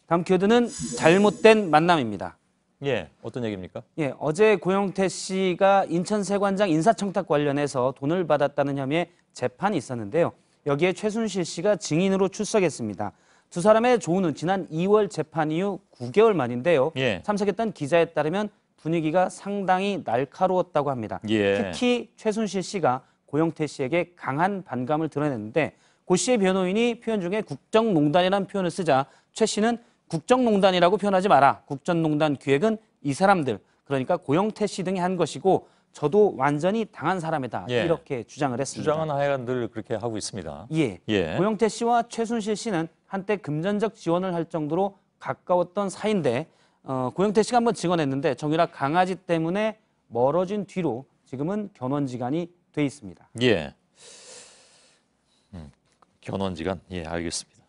다음 키워드는 잘못된 만남입니다. 예, 어떤 얘기입니까? 예, 어제 고영태 씨가 인천세관장 인사청탁 관련해서 돈을 받았다는 혐의의 재판이 있었는데요. 여기에 최순실 씨가 증인으로 출석했습니다. 두 사람의 조우는 지난 2월 재판 이후 9개월 만인데요. 참석했던 기자에 따르면 분위기가 상당히 날카로웠다고 합니다. 특히 최순실 씨가 고영태 씨에게 강한 반감을 드러냈는데 고 씨의 변호인이 표현 중에 국정농단이라는 표현을 쓰자 최 씨는 국정농단이라고 표현하지 마라. 국정농단 기획은 이 사람들, 그러니까 고영태 씨 등이 한 것이고 저도 완전히 당한 사람이다. 이렇게 주장을 했습니다. 주장은 하여간 늘 그렇게 하고 있습니다. 고영태 씨와 최순실 씨는 한때 금전적 지원을 할 정도로 가까웠던 사이인데 고영태 씨가 한번 증언했는데 정유라 강아지 때문에 멀어진 뒤로 지금은 견원지간이 돼 있습니다. 예. 견원지간. 예, 알겠습니다.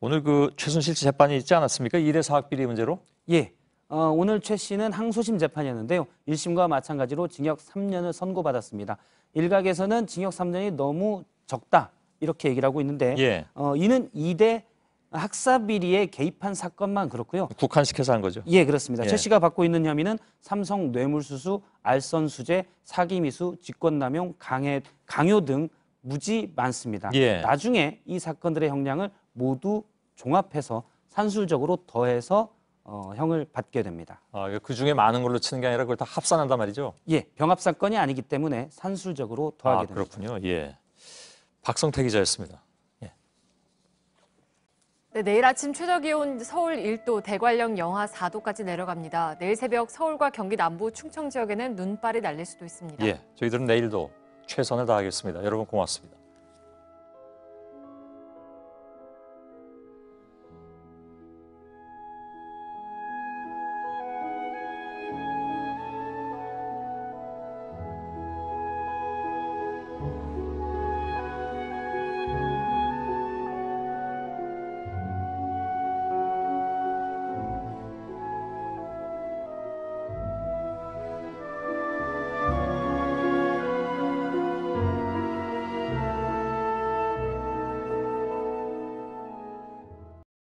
오늘 그 최순실 씨 재판이 있지 않았습니까? 1회 사학 비리 문제로? 예. 오늘 최 씨는 항소심 재판이었는데요. 1심과 마찬가지로 징역 3년을 선고받았습니다. 일각에서는 징역 3년이 너무 적다 이렇게 얘기를 하고 있는데 예. 이는 2대 학사비리에 개입한 사건만 그렇고요. 국한시켜서 한 거죠? 예, 그렇습니다. 예. 최 씨가 받고 있는 혐의는 삼성 뇌물수수, 알선수재, 사기미수, 직권남용, 강요 등 무지 많습니다. 예. 나중에 이 사건들의 형량을 모두 종합해서 산술적으로 더해서 형을 받게 됩니다. 그 중에 많은 걸로 치는 게 아니라 그걸 다 합산한단 말이죠? 예, 병합 사건이 아니기 때문에 산술적으로 더하게 됩니다. 그렇군요. 예. 박성태 기자였습니다. 네, 내일 아침 최저기온 서울 1도, 대관령 영하 4도까지 내려갑니다. 내일 새벽 서울과 경기 남부, 충청 지역에는 눈발이 날릴 수도 있습니다. 예, 저희들은 내일도 최선을 다하겠습니다. 여러분 고맙습니다.